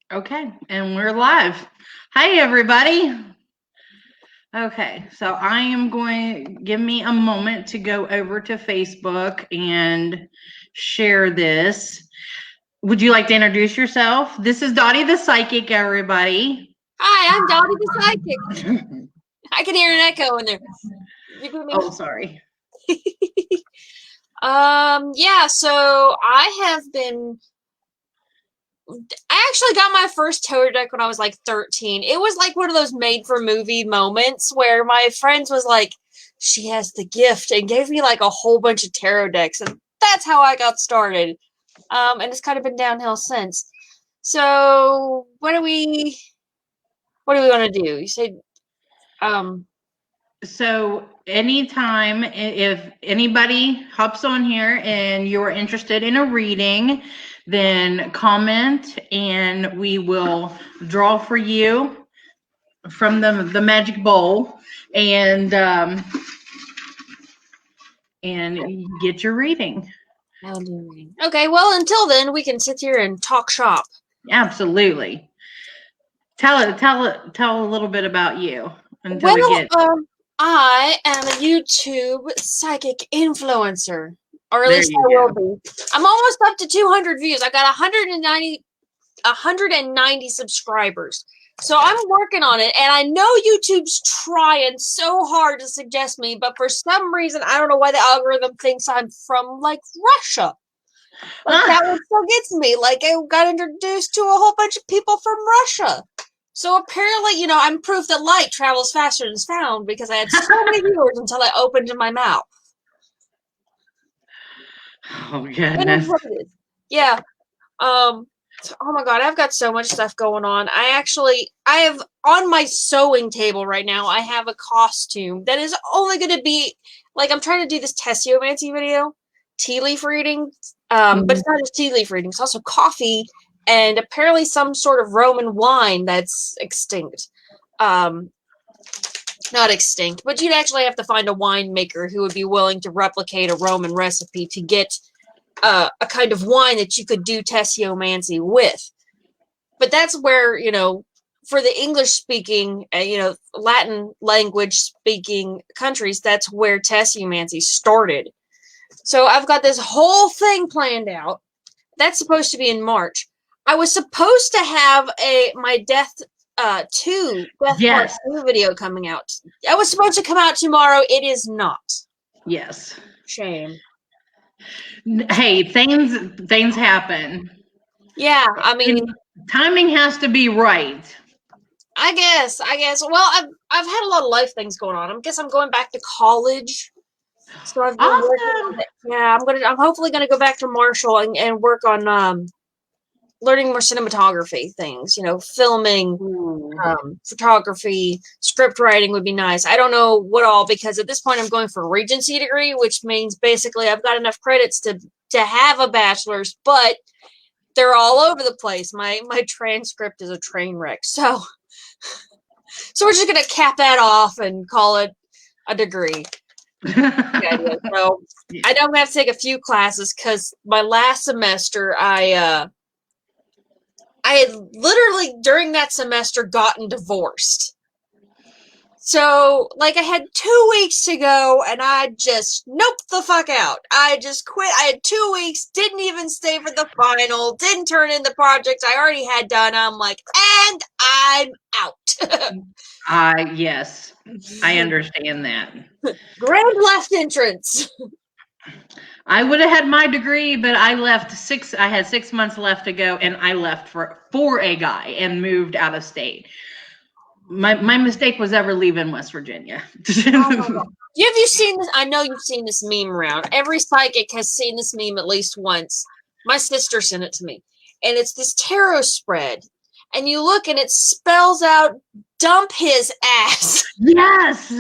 Okay, and we're live. Hi, everybody. Okay, so I am going, give me a moment to go over to Facebook and share this. Would you like to introduce yourself? This is Dottie the Psychic, everybody. Hi, I'm Dottie the Psychic. I can hear an echo in there. Oh, sorry. Yeah, so I actually got my first tarot deck when I was like 13. It was like one of those made for movie moments where my friends was like, she has the gift, and gave me like a whole bunch of tarot decks, and that's how I got started. And it's kind of been downhill since. So what do we want to do? You said So anytime if anybody hops on here and you're interested in a reading, then comment and we will draw for you from the magic bowl and get your reading. Okay, well, until then, we can sit here and talk shop. Absolutely. Tell a little bit about you until we get. I am a YouTube psychic influencer, or at There least you I will go. be. I'm almost up to 200 views. I got 190 subscribers. So I'm working on it, and I know YouTube's trying so hard to suggest me, but for some reason, I don't know why the algorithm thinks I'm from, like, Russia. Like, that one still gets me. Like, I got introduced to a whole bunch of people from Russia. So apparently, I'm proof that light travels faster than sound, because I had so many viewers until I opened my mouth. Oh, goodness. Yeah. Oh my God, I've got so much stuff going on. I have on my sewing table right now, I have a costume that is only going to be, like, I'm trying to do this Tessiomancy video, tea leaf reading, but it's not just tea leaf reading, it's also coffee, and apparently some sort of Roman wine that's extinct. Not extinct, but you'd actually have to find a winemaker who would be willing to replicate a Roman recipe to get a kind of wine that you could do Tessiomancy with. But that's where, for the English speaking, Latin language speaking countries, that's where Tessiomancy started. So I've got this whole thing planned out. That's supposed to be in March. I was supposed to have my Death Part 2 video coming out. I was supposed to come out tomorrow. It is not. Yes. Shame. Hey, things happen. Yeah, I mean, timing has to be right. I guess. Well, I've had a lot of life things going on. I guess I'm going back to college. So I've been working on it. Yeah, I'm hopefully gonna go back to Marshall and work on learning more cinematography things, filming, photography, script writing would be nice. I don't know what all, because at this point I'm going for a Regency degree, which means basically I've got enough credits to have a bachelor's, but they're all over the place. My transcript is a train wreck. So we're just going to cap that off and call it a degree. So I know I'm going to have to take a few classes, because my last semester, I had literally during that semester gotten divorced. So, like, I had 2 weeks to go, and I just noped the fuck out. I just quit. I had 2 weeks, didn't even stay for the final, didn't turn in the projects I already had done. I'm like, and I'm out. Yes, I understand that. Grand left entrance. I would have had my degree, but I had 6 months left to go, and I left for a guy and moved out of state. My mistake was ever leaving West Virginia. Have you seen this? I know you've seen this meme around. Every psychic has seen this meme at least once. My sister sent it to me. And it's this tarot spread. And you look and it spells out, dump his ass. Yes.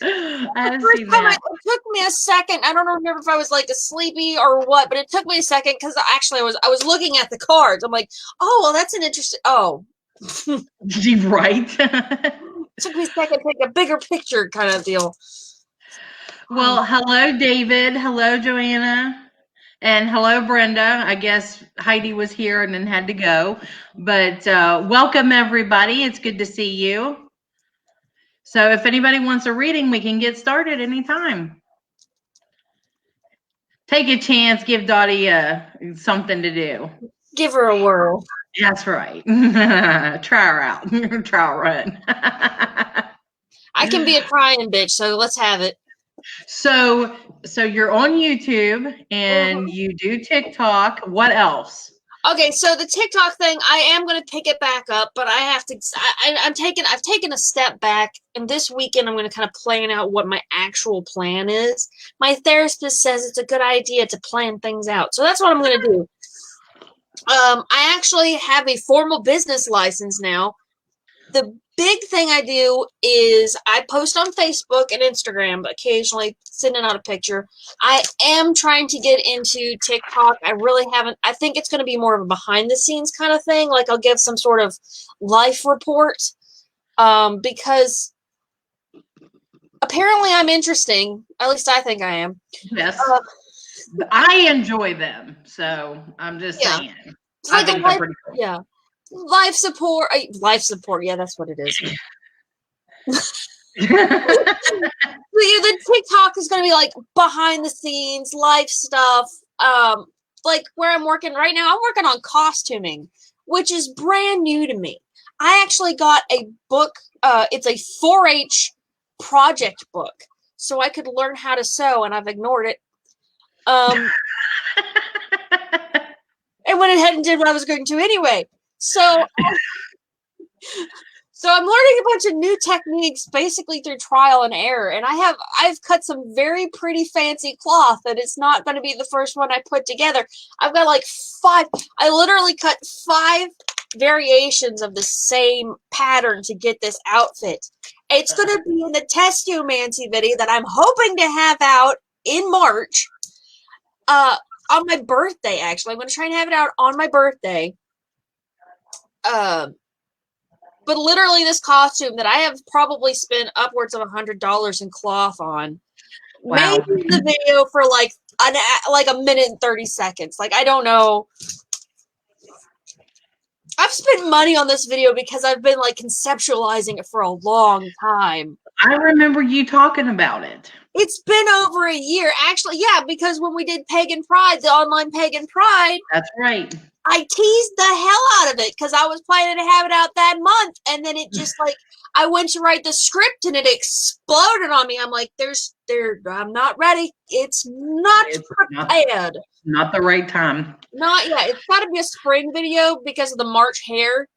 It took me a second. I don't remember if I was like sleepy or what, but it took me a second, because actually I was looking at the cards. I'm like, oh, well, that's an interesting. Oh, right. It took me a second to take a bigger picture kind of deal. Well, hello, David. Hello, Joanna. And hello, Brenda. I guess Heidi was here and then had to go. But welcome, everybody. It's good to see you. So if anybody wants a reading, we can get started anytime. Take a chance. Give Dottie something to do. Give her a whirl. That's right. Try her out. Trial run. I can be a crying bitch, so let's have it. So you're on YouTube and you do TikTok. What else? Okay, so the TikTok thing, I am going to pick it back up, but I have to. I've taken a step back, and this weekend I'm going to kind of plan out what my actual plan is. My therapist says it's a good idea to plan things out, so that's what I'm going to do. I actually have a formal business license now. The big thing I do is I post on Facebook and Instagram, occasionally sending out a picture. I am trying to get into TikTok. I really haven't. I think it's going to be more of a behind the scenes kind of thing. Like I'll give some sort of life report because apparently I'm interesting. At least I think I am. Yes. I enjoy them. So I'm just saying. It's like they're pretty cool. Yeah. Life support. Yeah, that's what it is. The TikTok is going to be like behind the scenes, life stuff. Like where I'm working right now, I'm working on costuming, which is brand new to me. I actually got a book. It's a 4-H project book, so I could learn how to sew, and I've ignored it. And went ahead and did what I was going to anyway. So I'm learning a bunch of new techniques basically through trial and error. And I've cut some very pretty fancy cloth, and it's not going to be the first one I put together. I've got like 5. I literally cut 5 variations of the same pattern to get this outfit. It's going to be in the Testumancy video that I'm hoping to have out in March. On my birthday, actually. I'm going to try and have it out on my birthday. But literally this costume that I have probably spent upwards of $100 in cloth on. Wow. Maybe the video for like a minute and 30 seconds. Like, I don't know. I've spent money on this video because I've been like conceptualizing it for a long time. I remember you talking about it. It's been over a year. Actually, yeah, because when we did Pagan Pride, the online Pagan Pride. That's right. I teased the hell out of it because I was planning to have it out that month. And then it just like, I went to write the script and it exploded on me. I'm like, I'm not ready. It's not prepared. Not the right time. Not yet. It's got to be a spring video because of the March hair.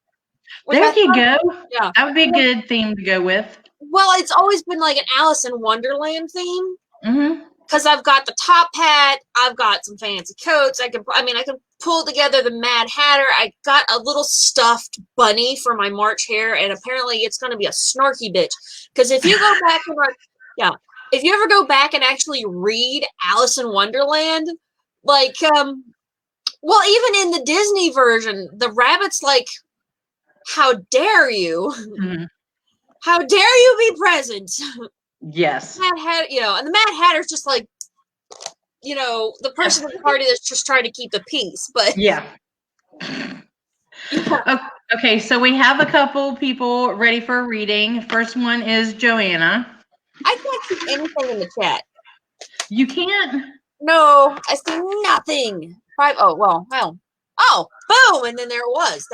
There you go. Yeah. That would be a good theme to go with. Well, it's always been like an Alice in Wonderland theme. Mm-hmm. Because I've got the top hat, I've got some fancy coats. I can pull together the Mad Hatter. I got a little stuffed bunny for my March hair, and apparently it's going to be a snarky bitch. Because if you go back and if you ever go back and actually read Alice in Wonderland, like, well, even in the Disney version, the rabbit's like, "How dare you? Mm-hmm. How dare you be present?" Yes. Mad Hatter, and the Mad Hatter's just like, the person in the party that's just trying to keep the peace. But yeah. Okay, so we have a couple people ready for a reading. First one is Joanna. I can't see anything in the chat. You can't? No, I see nothing. Oh, boom, and then there it was.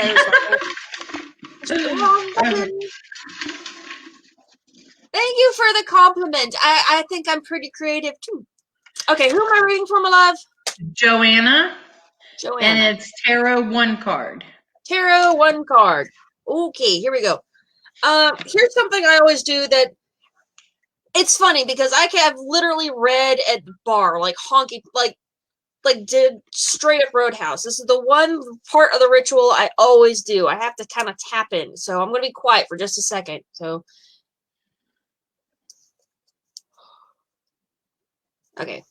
Thank you for the compliment. I think I'm pretty creative too. Okay, who am I reading for, my love? Joanna. And it's Tarot 1 card. Tarot 1 card. Okay, here we go. Here's something I always do that it's funny because I've literally read at the bar, like honky, like did straight up Roadhouse. This is the one part of the ritual I always do. I have to kind of tap in. So I'm going to be quiet for just a second. So, okay.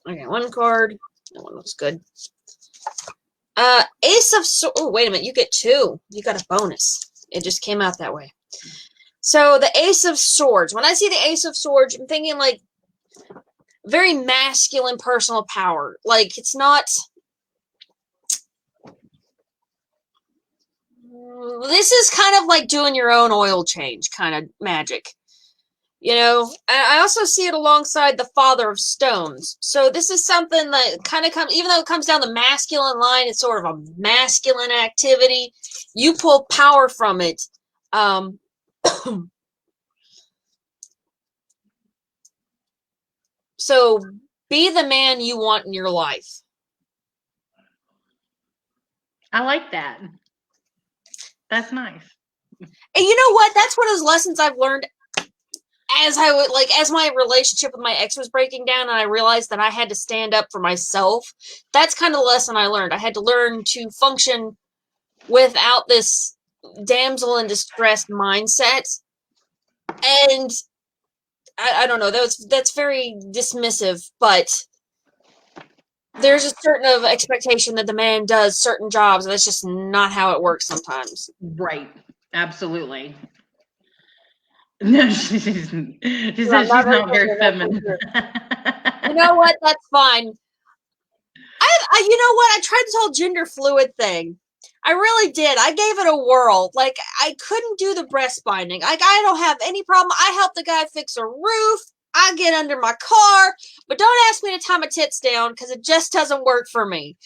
Okay, 1 card. That one looks good. Ace of Swords. Oh, wait a minute. You get 2. You got a bonus. It just came out that way. So the Ace of Swords. When I see the Ace of Swords, I'm thinking like very masculine personal power. Like, it's not. This is kind of like doing your own oil change kind of magic. You know, I also see it alongside the Father of Stones. So this is something that kind of comes, even though it comes down the masculine line, it's sort of a masculine activity. You pull power from it. So be the man you want in your life. I like that. That's nice. And you know what? That's one of those lessons I've learned as my relationship with my ex was breaking down, and I realized that I had to stand up for myself. That's kind of the lesson I learned. I had to learn to function without this damsel in distress mindset. And I don't know, that's very dismissive, but there's a certain of expectation that the man does certain jobs, and that's just not how it works sometimes. Right. Absolutely. No, she says she's not very feminine. You know what? That's fine. I you know what? I tried this whole gender fluid thing. I really did. I gave it a whirl. Like, I couldn't do the breast binding. Like, I don't have any problem. I helped the guy fix a roof. I get under my car, but don't ask me to tie my tits down because it just doesn't work for me.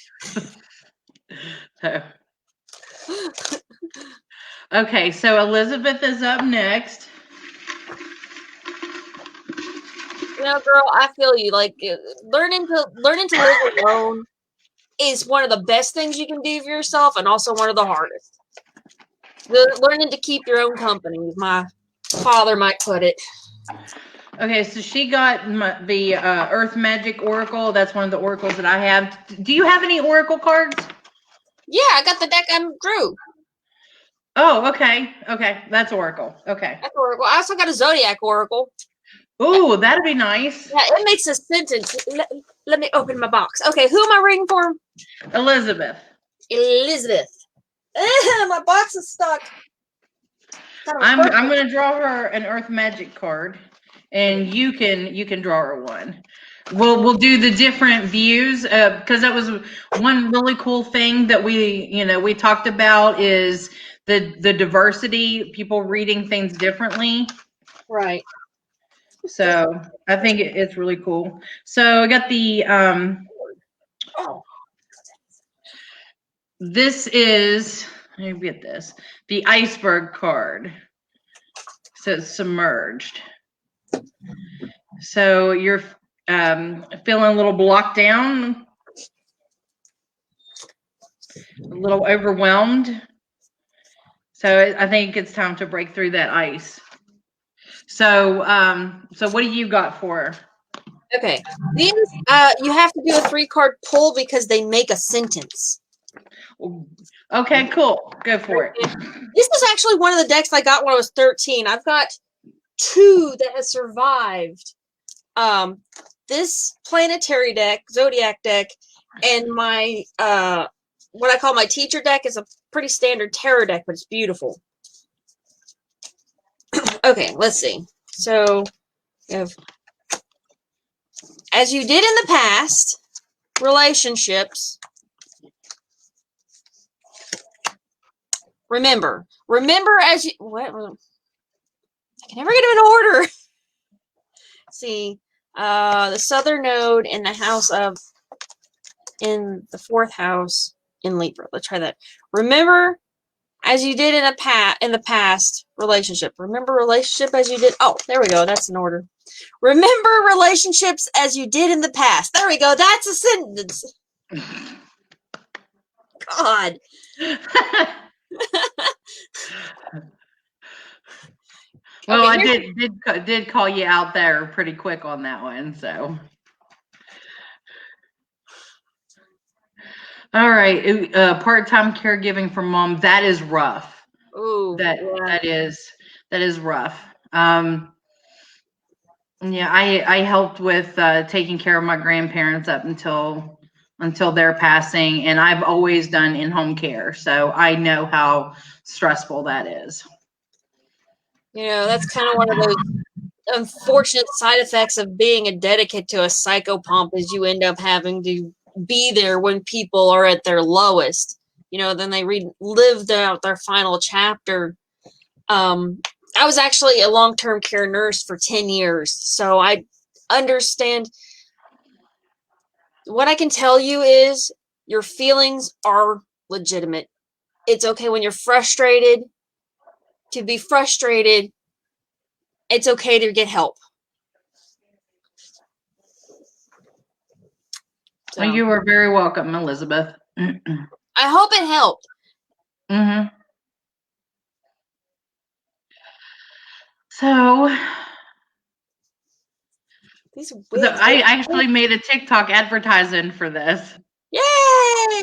Okay, so Elizabeth is up next. You know, girl, I feel you. Like, learning to live alone is one of the best things you can do for yourself, and also one of the hardest. Learning to keep your own company, as my father might put it. Okay, so she got the Earth Magic Oracle. That's one of the oracles that I have. Do you have any oracle cards? Yeah, I got the deck I drew. Oh, okay. Okay, that's oracle. Okay. That's oracle. I also got a zodiac oracle. Ooh, that'd be nice. Yeah, it makes a sentence. Let me open my box. Okay, who am I reading for? Elizabeth. Elizabeth. My box is stuck. I'm gonna draw her an Earth Magic card, and you can draw her one. We'll do the different views because that was one really cool thing that we talked about is the diversity, people reading things differently. Right. So I think it's really cool. So I got the this is, let me get this, the iceberg card. So it's submerged. So you're feeling a little blocked down, a little overwhelmed. So I think it's time to break through that ice. So so what do you got for her? Okay. These you have to do a 3-card pull because they make a sentence. Okay, cool. Go for it. This is actually one of the decks I got when I was 13. I've got 2 that has survived. This planetary deck, zodiac deck, and my what I call my teacher deck is a pretty standard tarot deck, but it's beautiful. Okay, let's see. So, as you did in the past, relationships. Remember as you, what? I can never get them in order. Let's see, the southern node in the house of, in the 4th house in Libra. Let's try that. Remember as you did in the past relationship. Remember relationship as you did. Oh, there we go. That's in order. Remember relationships as you did in the past. There we go. That's a sentence. God. Well, okay, I did call you out there pretty quick on that one, so. All right, part-time caregiving for mom, that is rough. Ooh, that is rough. Yeah, I helped with taking care of my grandparents up until their passing, and I've always done in-home care, so I know how stressful that is. You know, that's kind of one of those unfortunate side effects of being a dedicate to a psychopomp is you end up having to be there when people are at their lowest. Then they lived out their final chapter. I was actually a long-term care nurse for 10 years, so I understand. What I can tell you is your feelings are legitimate. It's okay when you're frustrated to be frustrated. It's okay to get help. So. Well, you are very welcome, Elizabeth. I hope it helped. Mm-hmm. So I actually made a TikTok advertising for this. Yay! I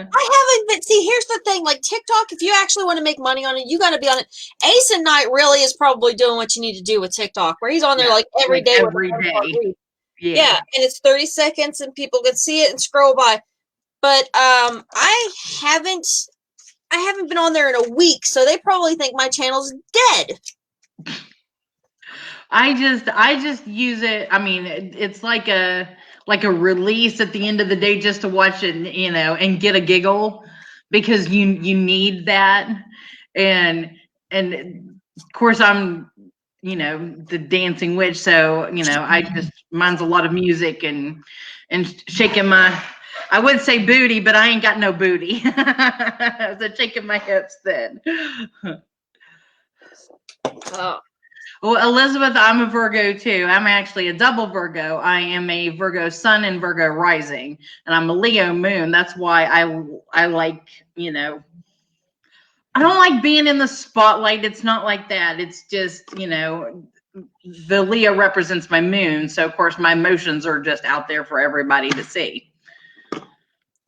haven't, but see, here's the thing, like TikTok, if you actually want to make money on it, you got to be on it. Ace and Knight really is probably doing what you need to do with TikTok, where he's on there like every day. Every day. Yeah, and it's 30 seconds and people can see it and scroll by. But I haven't been on there in a week, so they probably think my channel's dead. I just use it. I mean, it's like a release at the end of the day just to watch it, and get a giggle, because you need that. And of course I'm, the dancing witch. So, mine's a lot of music and shaking my, I would say booty, but I ain't got no booty. So shaking my hips then. Oh. Well, Elizabeth, I'm a Virgo too. I'm actually a double Virgo. I am a Virgo sun and Virgo rising, and I'm a Leo moon. That's why I like, I don't like being in the spotlight. It's not like that. It's just, the Leo represents my moon. So of course my emotions are just out there for everybody to see.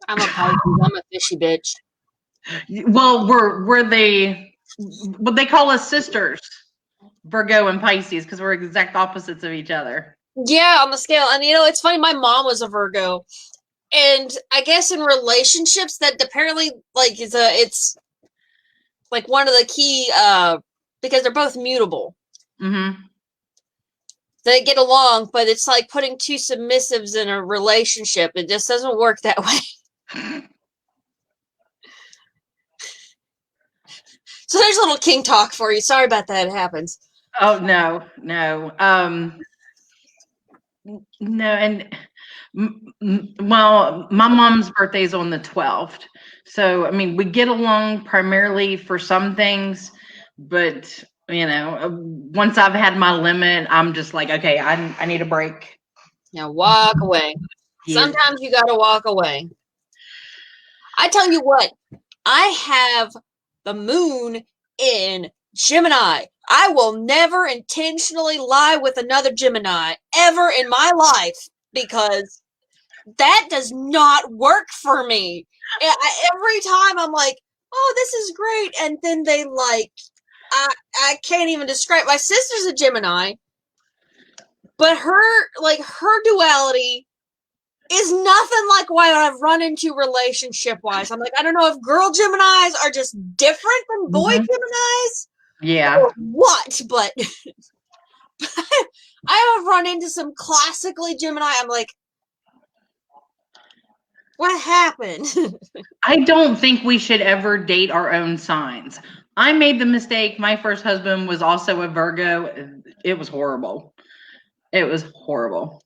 I'm a Pisces. I'm a fishy bitch. Well, they call us sisters. Virgo and Pisces, because we're exact opposites of each other. Yeah, on the scale. And it's funny, my mom was a Virgo, and I guess in relationships that apparently like it's like one of the key because they're both mutable. Mm-hmm. They get along, but it's like putting two submissives in a relationship. It just doesn't work that way. So there's a little king talk for you. Sorry about that. It happens. Oh, no. No, and well, my mom's birthday is on the 12th. So, I mean, we get along primarily for some things, but, once I've had my limit, I'm just like, okay, I need a break. Now walk away. Yeah. Sometimes you got to walk away. I tell you what, I have the moon in Gemini. I will never intentionally lie with another Gemini ever in my life, because that does not work for me. Every time I'm like, oh, this is great. And then they I can't even describe. My sister's a Gemini, but her duality is nothing like what I've run into relationship-wise. I'm like, I don't know if girl Geminis are just different than boy Geminis. Yeah. Or what? But I have run into some classically Gemini. I'm like, what happened? I don't think we should ever date our own signs. I made the mistake. My first husband was also a Virgo. It was horrible. It was horrible.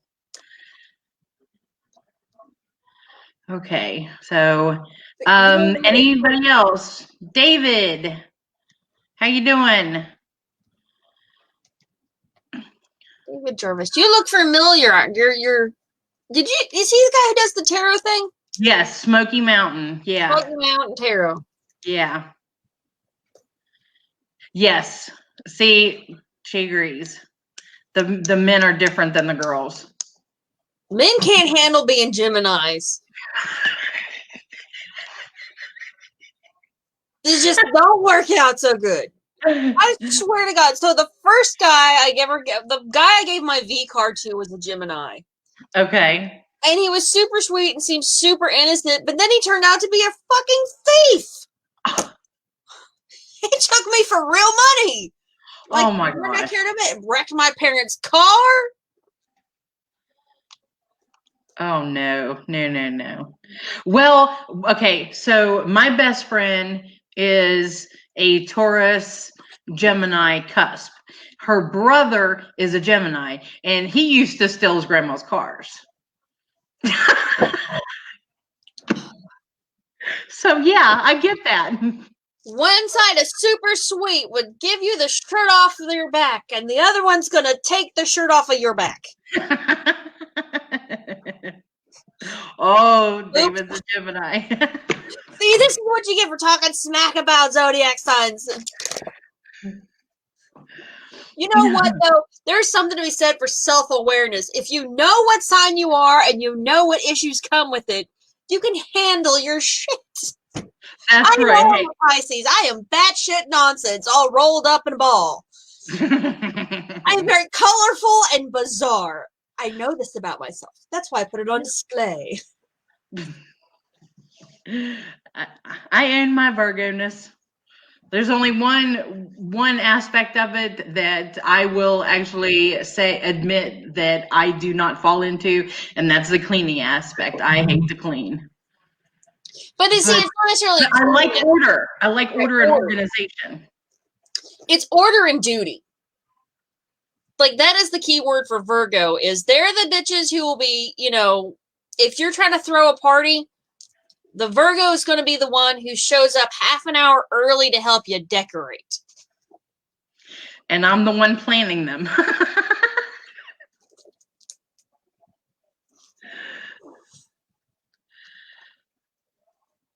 Okay, so anybody else? David, how you doing? David Jarvis, you look familiar. Is he the guy who does the tarot thing? Yes, Smoky Mountain. Yeah. Smoky Mountain Tarot. Yeah. Yes. See, she agrees. The men are different than the girls. Men can't handle being Geminis. They just don't work out so good. I swear to God. So the first guy the guy I gave my V card to was a Gemini. Okay. And he was super sweet and seemed super innocent, but then he turned out to be a fucking thief. He took me for real money. Like, Oh my we're not gosh. here to wreck my parents' car. Oh no, no, no, no. Well, okay, so my best friend is a Taurus Gemini cusp. Her brother is a Gemini, and he used to steal his grandma's cars. So yeah, I get that. One side is super sweet, would give you the shirt off of your back, and the other one's gonna take the shirt off of your back. Oh, David's a Gemini. See, this is what you get for talking smack about zodiac signs. You know what, though? There's something to be said for self-awareness. If you know what sign you are and you know what issues come with it, you can handle your shit. That's right. I'm a Pisces. I am batshit nonsense, all rolled up in a ball. I am very colorful and bizarre. I know this about myself. That's why I put it on display. I own my Virgo-ness. There's only one aspect of it that I will actually admit that I do not fall into, and that's the cleaning aspect. I hate to clean. But you see, it's not necessarily. I like order. I like order and organization. It's order and duty. Like, that is the key word for Virgo, is they're the bitches who will be, you know, if you're trying to throw a party, the Virgo is going to be the one who shows up half an hour early to help you decorate. And I'm the one planning them.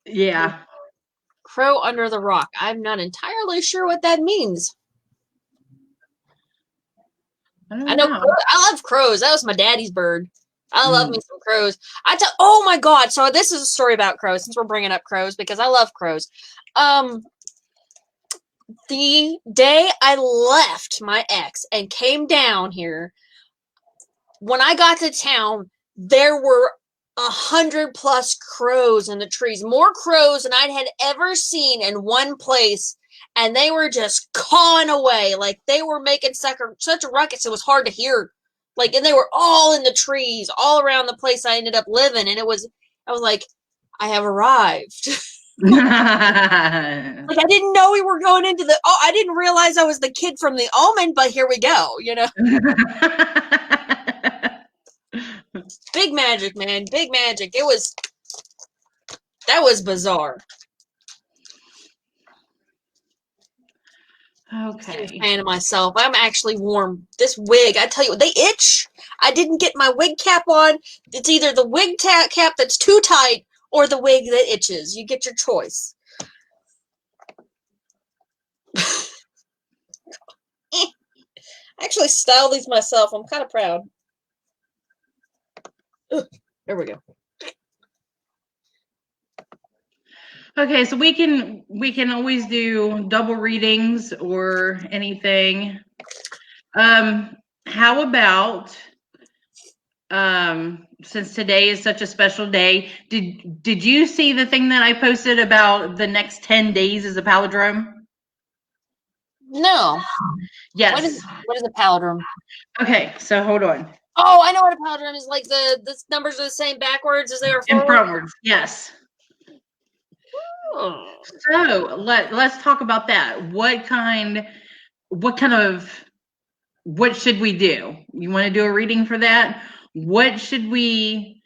Yeah. Crow under the rock. I'm not entirely sure what that means. I know. I love crows. That was my daddy's bird. I love me some crows. Oh my God. So this is a story about crows, since we're bringing up crows, because I love crows. The day I left my ex and came down here, when I got to town, there were 100+ crows in the trees. More crows than I had ever seen in one place. And they were just cawing away. Like, they were making such a ruckus, it was hard to hear. Like, and they were all in the trees, all around the place I ended up living. And I was like, I have arrived. Like, I didn't know we were going into I didn't realize I was the kid from The Omen, but here we go, you know. Big magic, man. Big magic. That was bizarre. Okay. I'm a fan of myself. I'm actually warm. This wig, I tell you, they itch. I didn't get my wig cap on. It's either the wig cap that's too tight or the wig that itches. You get your choice. I actually styled these myself. I'm kind of proud. Ugh, there we go. Okay, so we can always do double readings or anything. How about since today is such a special day, did you see the thing that I posted about the next 10 days is a palindrome? No. Yes. What is a palindrome? Okay, so hold on. Oh, I know what a palindrome is. Like, the numbers are the same backwards as they are forward? And frontwards, yes. So let's talk about that. What should we do? You want to do a reading for that? What should we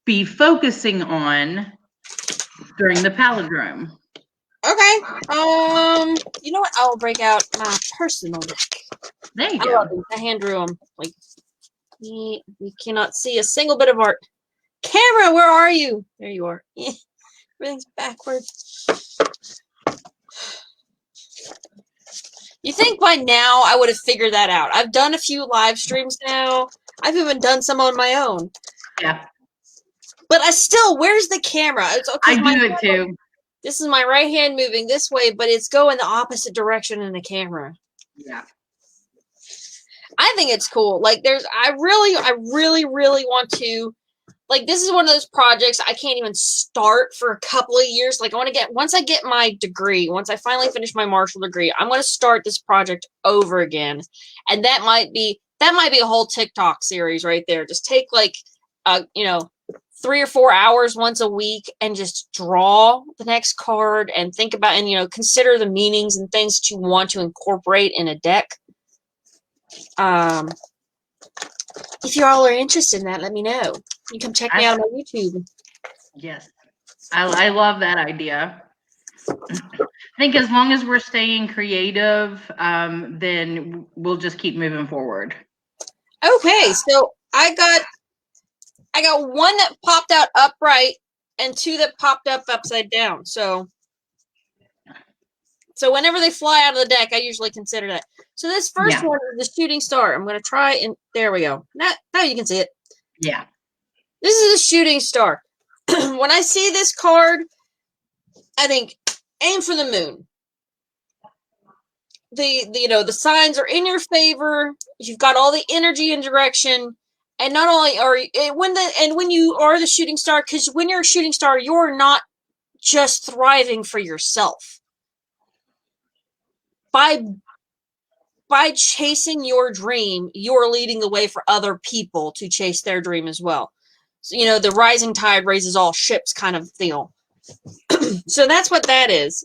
be focusing on during the palindrome? Okay. You know what? I'll break out my personal deck. There you go. I hand drew them. Like, you cannot see a single bit of art. Camera, where are you? There you are. Everything's backwards. You think by now I would have figured that out? I've done a few live streams now. I've even done some on my own. Yeah. But where's the camera? I do it too. This is my right hand moving this way, but it's going the opposite direction in the camera. Yeah. I think it's cool. Like, I really want to, like this is one of those projects I can't even start for a couple of years. Like once I get my degree, once I finally finish my Marshall degree, I'm going to start this project over again. And that might be a whole TikTok series right there. Just take like, 3 or 4 hours once a week and just draw the next card and think about, and, consider the meanings and things that you want to incorporate in a deck. If you all are interested in that, let me know. You come check me out on my YouTube. Yes. I love that idea. I think as long as we're staying creative, then we'll just keep moving forward. Okay, so I got one that popped out upright and 2 that popped up upside down. So whenever they fly out of the deck, I usually consider that. So this first one is the shooting star. I'm going to try and there we go. Now you can see it. Yeah. This is a shooting star. When I see this card, I think aim for the moon. The signs are in your favor. You've got all the energy and direction. And not only when you are the shooting star, because when you're a shooting star, you're not just thriving for yourself. By chasing your dream, you're leading the way for other people to chase their dream as well. So, the rising tide raises all ships kind of deal. So that's what that is.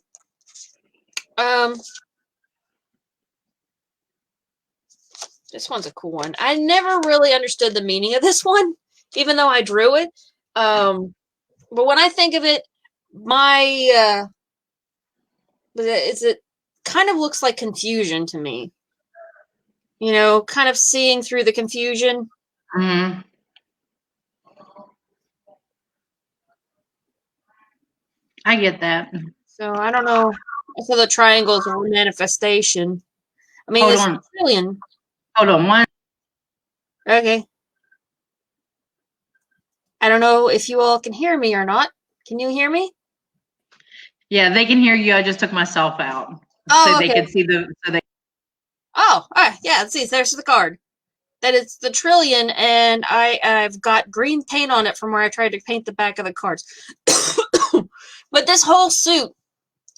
This one's a cool one. I never really understood the meaning of this one, even though I drew it. But when I think of it, it kind of looks like confusion to me. Kind of seeing through the confusion. Mm-hmm. I get that. So I don't know. I saw the triangles are a manifestation. I mean, Hold this on. trillion. Hold on one. Okay. I don't know if you all can hear me or not. Can you hear me? Yeah, they can hear you. I just took myself out Oh, so okay. they could see Oh, all right. Yeah, let's see. There's the card. That is the trillion, and I've got green paint on it from where I tried to paint the back of the cards. But this whole suit,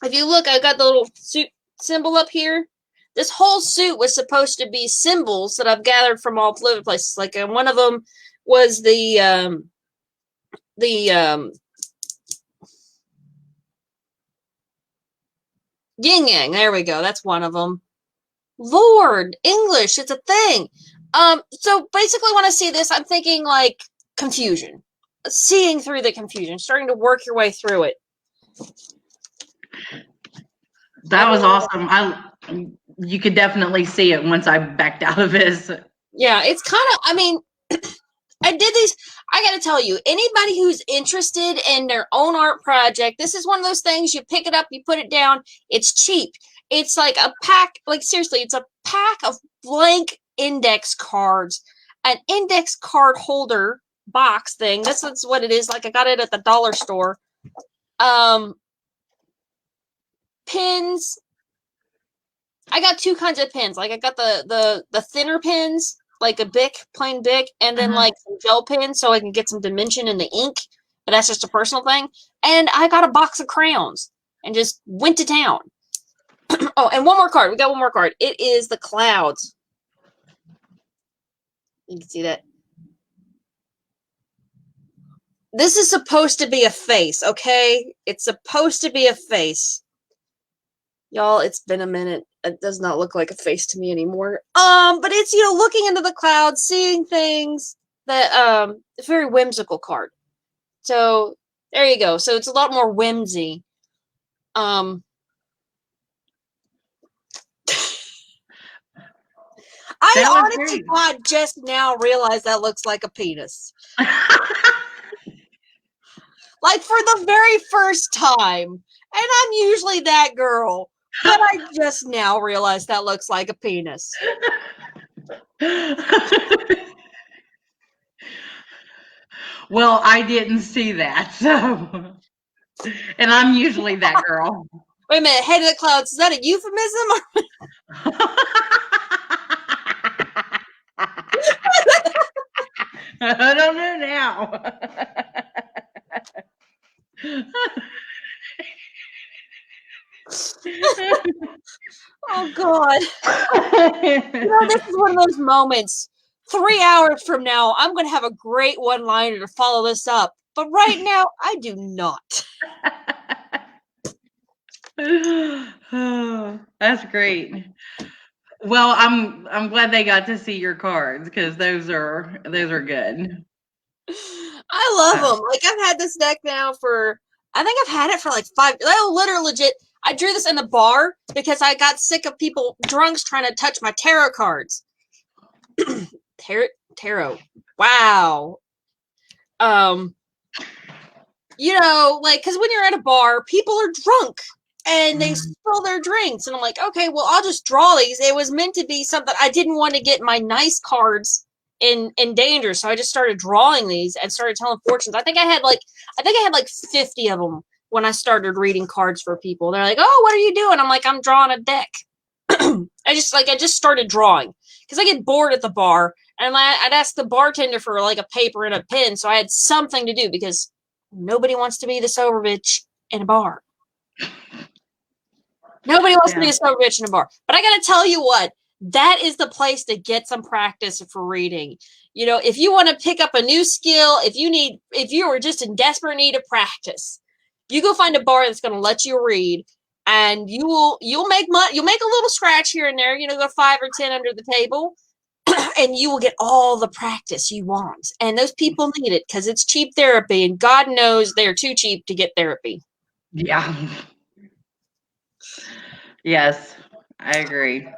if you look, I got the little suit symbol up here. This whole suit was supposed to be symbols that I've gathered from all over the places. Like one of them was the yin yang. There we go. That's one of them. Lord, English, it's a thing. So basically when I see this, I'm thinking like confusion. Seeing through the confusion, starting to work your way through it. That was awesome. You could definitely see it once I backed out of this. Yeah, it's kind of, I mean, I did these, I gotta tell you, anybody who's interested in their own art project, this is one of those things, you pick it up, you put it down, it's cheap. It's like a pack, like seriously, it's a pack of blank index cards, an index card holder box thing. This is what it is. Like I got it at the dollar store. Pins. I got 2 kinds of pins. Like I got the thinner pins, like a Bic, plain Bic, and then like some gel pins so I can get some dimension in the ink. But that's just a personal thing. And I got a box of crayons and just went to town. Oh, and one more card. We got one more card. It is the clouds. You can see that. This is supposed to be a face, okay? It's supposed to be a face. Y'all, it's been a minute. It does not look like a face to me anymore. But it's, looking into the clouds, seeing things that, it's a very whimsical card. So, there you go. So, it's a lot more whimsy. I honestly God just now realized that looks like a penis. Like for the very first time. And I'm usually that girl. But I just now realized that looks like a penis. Well, I didn't see that, so. And I'm usually that girl. Wait a minute, head of the clouds, is that a euphemism? I don't know now. Oh God. This is one of those moments. 3 hours from now, I'm going to have a great one-liner to follow this up. But right now, I do not. Oh, that's great. Well, I'm glad they got to see your cards because those are good. I love them. Like, I've had this deck now for, I think I've had it for like 5, literally legit. I drew this in the bar because I got sick of people, drunks, trying to touch my tarot cards. Tarot. Wow. Like, because when you're at a bar, people are drunk and they spill their drinks. And I'm like, okay, well, I'll just draw these. It was meant to be something. I didn't want to get my nice cards in danger. So I just started drawing these and started telling fortunes. I think I had like 50 of them when I started reading cards for people. They're like, oh, what are you doing? I'm like, I'm drawing a deck. I just started drawing because I get bored at the bar. And I'd ask the bartender for like a paper and a pen. So I had something to do because nobody wants to be the sober bitch in a bar. Nobody wants to be a sober bitch in a bar. But I got to tell you what, that is the place to get some practice for reading. If you want to pick up a new skill, if you are just in desperate need of practice, you go find a bar that's going to let you read, and you'll make money. You'll make a little scratch here and there. Go 5 or 10 under the table. And you will get all the practice you want. And those people need it because it's cheap therapy. And God knows they're too cheap to get therapy. Yeah. Yes, I agree.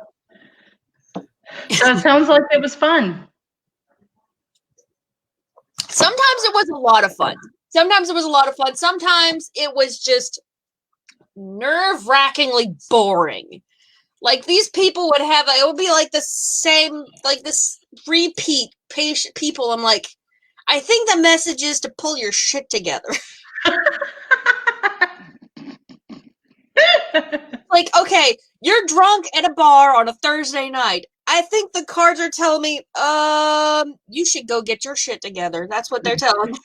So it sounds like it was fun. Sometimes it was a lot of fun. Sometimes it was just nerve-wrackingly boring. Like, these people would have, it would be like the same, like this repeat patient people. I'm like, I think the message is to pull your shit together. Like, okay, you're drunk at a bar on a Thursday night. I think the cards are telling me, you should go get your shit together. That's what they're telling me.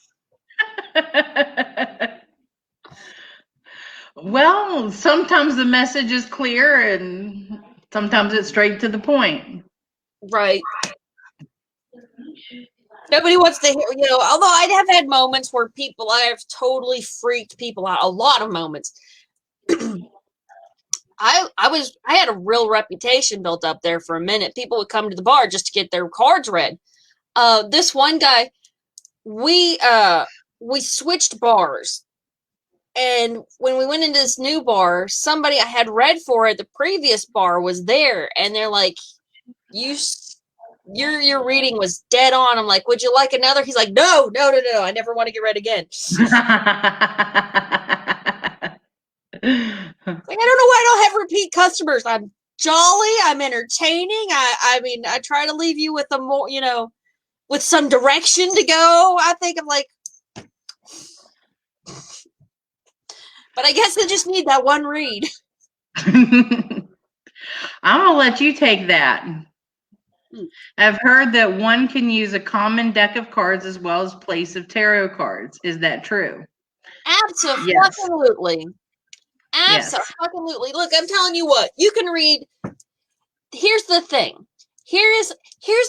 Well, sometimes the message is clear and sometimes it's straight to the point. Right. Nobody wants to hear, although I have had moments where I have totally freaked people out. A lot of moments. I had a real reputation built up there for a minute. People would come to the bar just to get their cards read. This one guy, we switched bars. And when we went into this new bar, somebody I had read for at the previous bar was there, and they're like, your reading was dead on. I'm like, would you like another? He's like, no, I never want to get read again. Like, I don't know why I don't have repeat customers. I'm jolly, I'm entertaining. I mean, I try to leave you with a more, with some direction to go. I think I'm like, but I guess I just need that one read. I'm going to let you take that. I've heard that one can use a common deck of cards as well as place of tarot cards. Is that true? Absolutely. Yes. Absolutely. Look, I'm telling you what, you can read. Here's the thing. Here's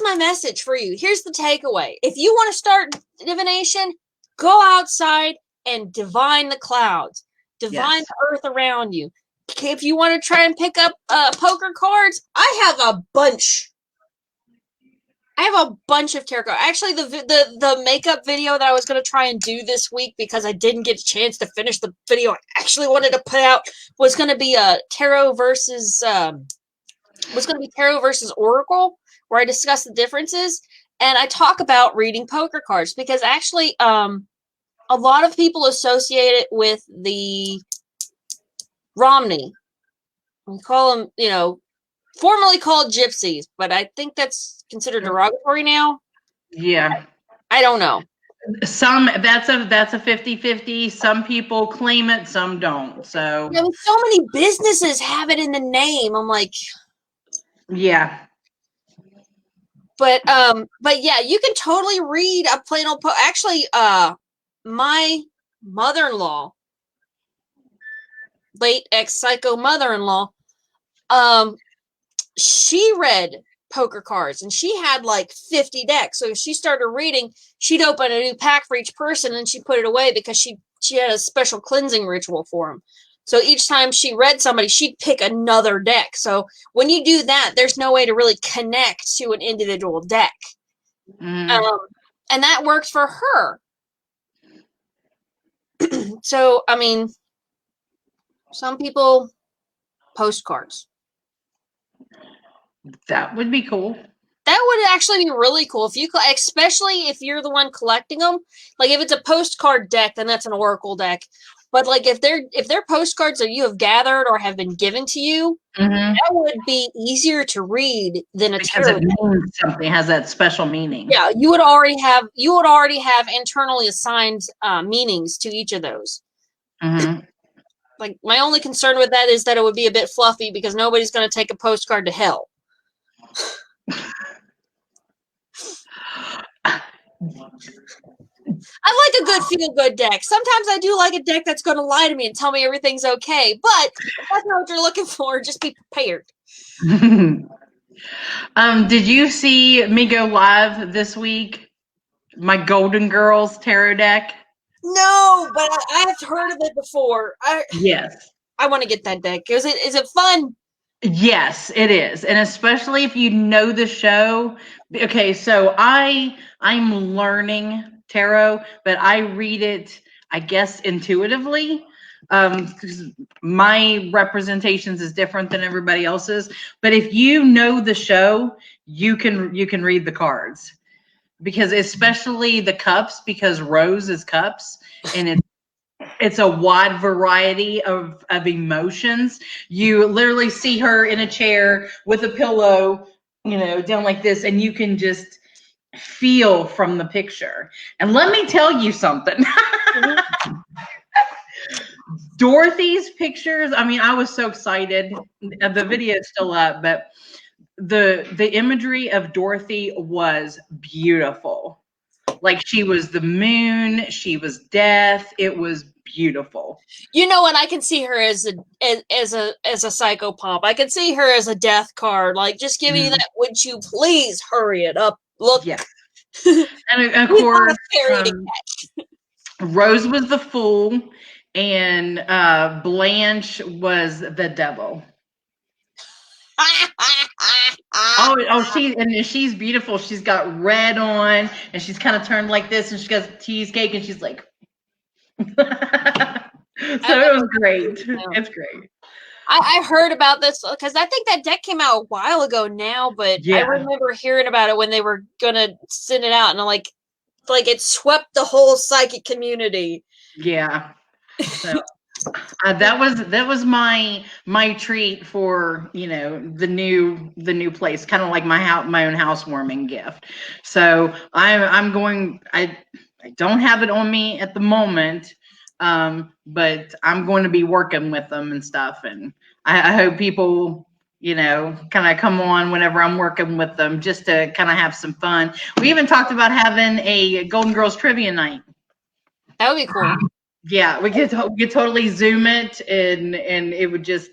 my message for you. Here's the takeaway. If you want to start divination, go outside and divine the clouds. Divine the earth around you. If you want to try and pick up poker cards, I have a bunch of tarot cards. Actually, the makeup video that I was going to try and do this week, because I didn't get a chance to finish the video I actually wanted to put out, was going to be a tarot versus Oracle, where I discuss the differences, and I talk about reading poker cards, because actually a lot of people associate it with the Romney. We call them, formerly called gypsies, but I think that's considered derogatory now. Yeah. I don't know. That's a 50-50. Some people claim it, some don't. So so many businesses have it in the name. I'm like, yeah. But yeah, you can totally read a plain old actually, my mother-in-law, late ex-psycho mother-in-law, she read poker cards and she had like 50 decks. So if she started reading, she'd open a new pack for each person and she put it away because she had a special cleansing ritual for them. So each time she read somebody, she'd pick another deck. So when you do that, there's no way to really connect to an individual deck. And that worked for her. So, I mean, some people postcards. That would be cool. That would actually be really cool if you, especially if you're the one collecting them. Like if it's a postcard deck, then that's an oracle deck. But like if they're postcards that you have gathered or have been given to you, that would be easier to read than a tarot. Because it means something, has that special meaning. Yeah, you would already have internally assigned meanings to each of those. Like my only concern with that is that it would be a bit fluffy because nobody's going to take a postcard to hell. I like a good feel-good deck. Sometimes I do like a deck that's going to lie to me and tell me everything's okay. But if that's not what you're looking for, just be prepared. Did you see me go live this week? My Golden Girls tarot deck? No, but I've heard of it before. Yes. I want to get that deck. Is it fun? Yes, it is. And especially if you know the show. Okay, so I'm learning tarot, but I read it, I guess, intuitively. Because my representations is different than everybody else's. But if you know the show, you can read the cards. Because especially the cups, because Rose is cups, and it's a wide variety of emotions. You literally see her in a chair with a pillow, down like this, and you can just feel from the picture. And let me tell you something. Dorothy's pictures, I mean, I was so excited. The video is still up, but the imagery of Dorothy was beautiful. Like she was the moon, she was death. It was beautiful. And I can see her as a psychopomp. I can see her as a death card. Like just give me that. Would you please hurry it up? Look. Yeah. And of course, Rose was the fool, and Blanche was the devil. She's beautiful. She's got red on, and she's kind of turned like this, and she got cheesecake, and she's like. So it was great. It's great. I heard about this because I think that deck came out a while ago now, but I remember hearing about it when they were gonna send it out, and I'm like it swept the whole psychic community. Yeah. So that was my treat for the new place, kind of like my own housewarming gift. So I'm going. I don't have it on me at the moment, but I'm going to be working with them and stuff, and I hope people kind of come on whenever I'm working with them, just to kind of have some fun. We even talked about having a Golden Girls trivia night. That would be cool. Yeah, we could totally Zoom it, and it would just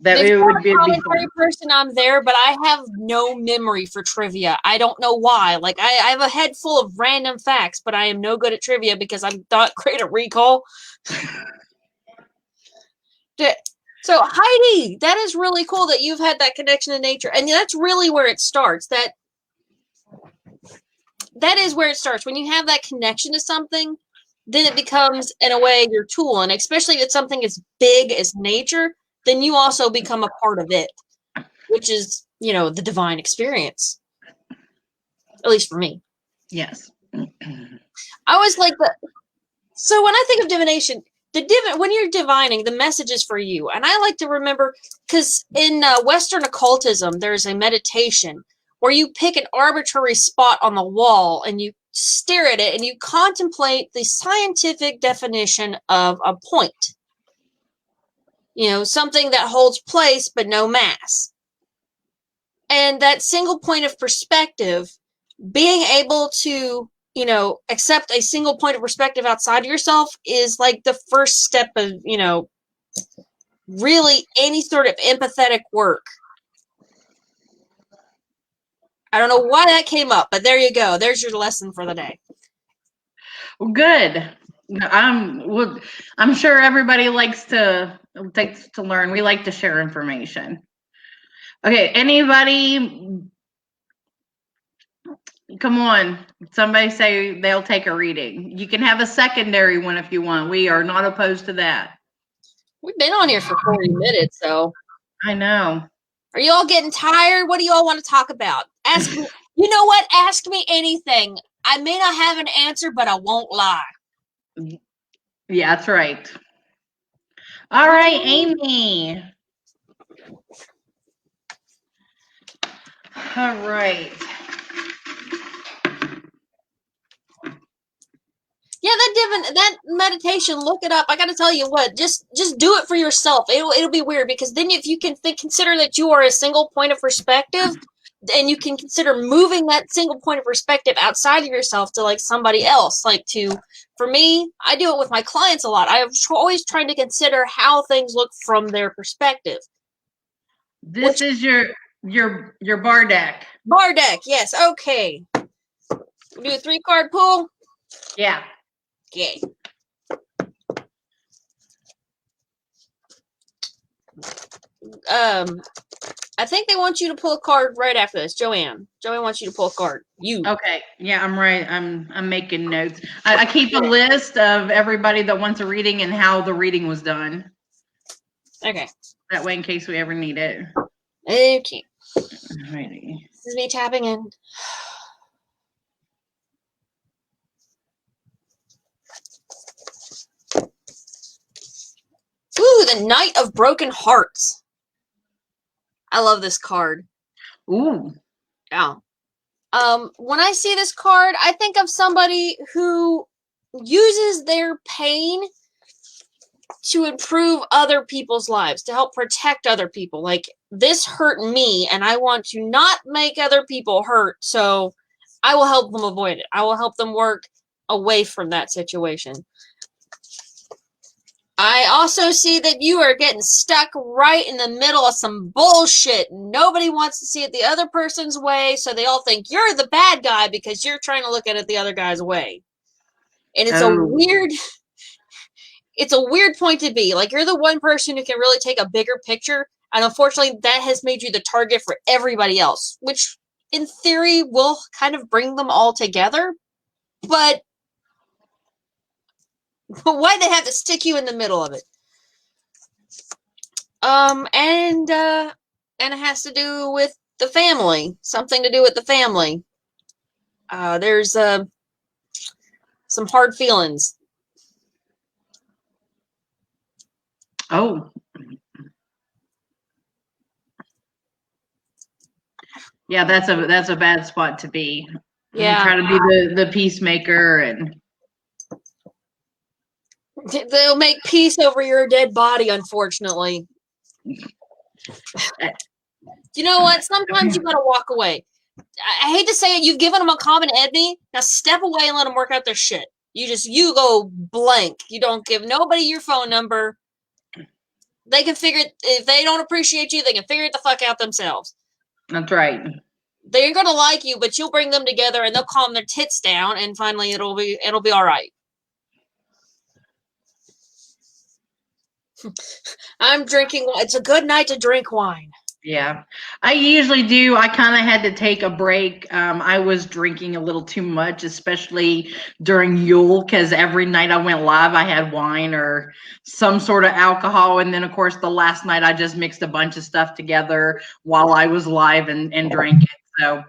that it would be every person I'm there, but I have no memory for trivia. I don't know why. Like I have a head full of random facts, but I am no good at trivia because I'm not great at recall. So Heidi, that is really cool that you've had that connection to nature, and that's really where it starts. That is where it starts. When you have that connection to something, then it becomes, in a way, your tool. And especially if it's something as big as nature, then you also become a part of it, which is, the divine experience. At least for me. Yes. I always like that. So when I think of divination, when you're divining, the message is for you. And I like to remember, because in Western occultism, there's a meditation where you pick an arbitrary spot on the wall and you stare at it and you contemplate the scientific definition of a point. Something that holds place but no mass. And that single point of perspective, being able to, you know, accept a single point of perspective outside of yourself is like the first step of, you know, really any sort of empathetic work. I don't know why that came up, but there you go. There's your lesson for the day. Well, good. I'm sure everybody likes to learn. We like to share information. Okay, anybody? Come on. Somebody say they'll take a reading. You can have a secondary one if you want. We are not opposed to that. We've been on here for 40 minutes, so. I know. Are you all getting tired? What do you all want to talk about? Ask me. You know what? Ask me anything. I may not have an answer, but I won't lie. Yeah, that's right. All right, Amy. All right. Yeah, that meditation, look it up. I got to tell you what, just do it for yourself. It'll be weird because then if you can consider that you are a single point of perspective, and you can consider moving that single point of perspective outside of yourself to like somebody else. Like for me, I do it with my clients a lot. I'm always trying to consider how things look from their perspective. This is your bar deck. Bar deck, yes. Okay. We do a 3-card pull? Yeah. Okay. I think they want you to pull a card right after this. Joanne wants you to pull a card. You. Okay. Yeah, I'm right. I'm making notes. I keep a list of everybody that wants a reading and how the reading was done. Okay. That way, in case we ever need it. Okay. Alrighty. This is me tapping in. Ooh, the Knight of Broken Hearts. I love this card. Ooh. Yeah. When I see this card, I think of somebody who uses their pain to improve other people's lives, to help protect other people. Like, this hurt me, and I want to not make other people hurt, so I will help them avoid it. I will help them work away from that situation. I also see that you are getting stuck right in the middle of some bullshit. Nobody wants to see it the other person's way, so they all think you're the bad guy because you're trying to look at it the other guy's way. And it's a weird point to be. Like, you're the one person who can really take a bigger picture, and unfortunately that has made you the target for everybody else, which in theory will kind of bring them all together, but why they have to stick you in the middle of it? And it has to do with the family. Something to do with the family. There's some hard feelings. Oh. Yeah, that's a bad spot to be. Yeah. You try to be the peacemaker, and they'll make peace over your dead body, unfortunately. You know what? Sometimes you gotta walk away. I hate to say it, you've given them a common enemy. Now step away and let them work out their shit. You go blank. You don't give nobody your phone number. They can figure it. If they don't appreciate you, they can figure it the fuck out themselves. That's right. They ain't gonna like you, but you'll bring them together and they'll calm their tits down, and finally it'll be all right. I'm drinking. It's a good night to drink wine. Yeah, I usually do. I kind of had to take a break. I was drinking a little too much, especially during Yule, because every night I went live, I had wine or some sort of alcohol. And then, of course, the last night I just mixed a bunch of stuff together while I was live and drank it. So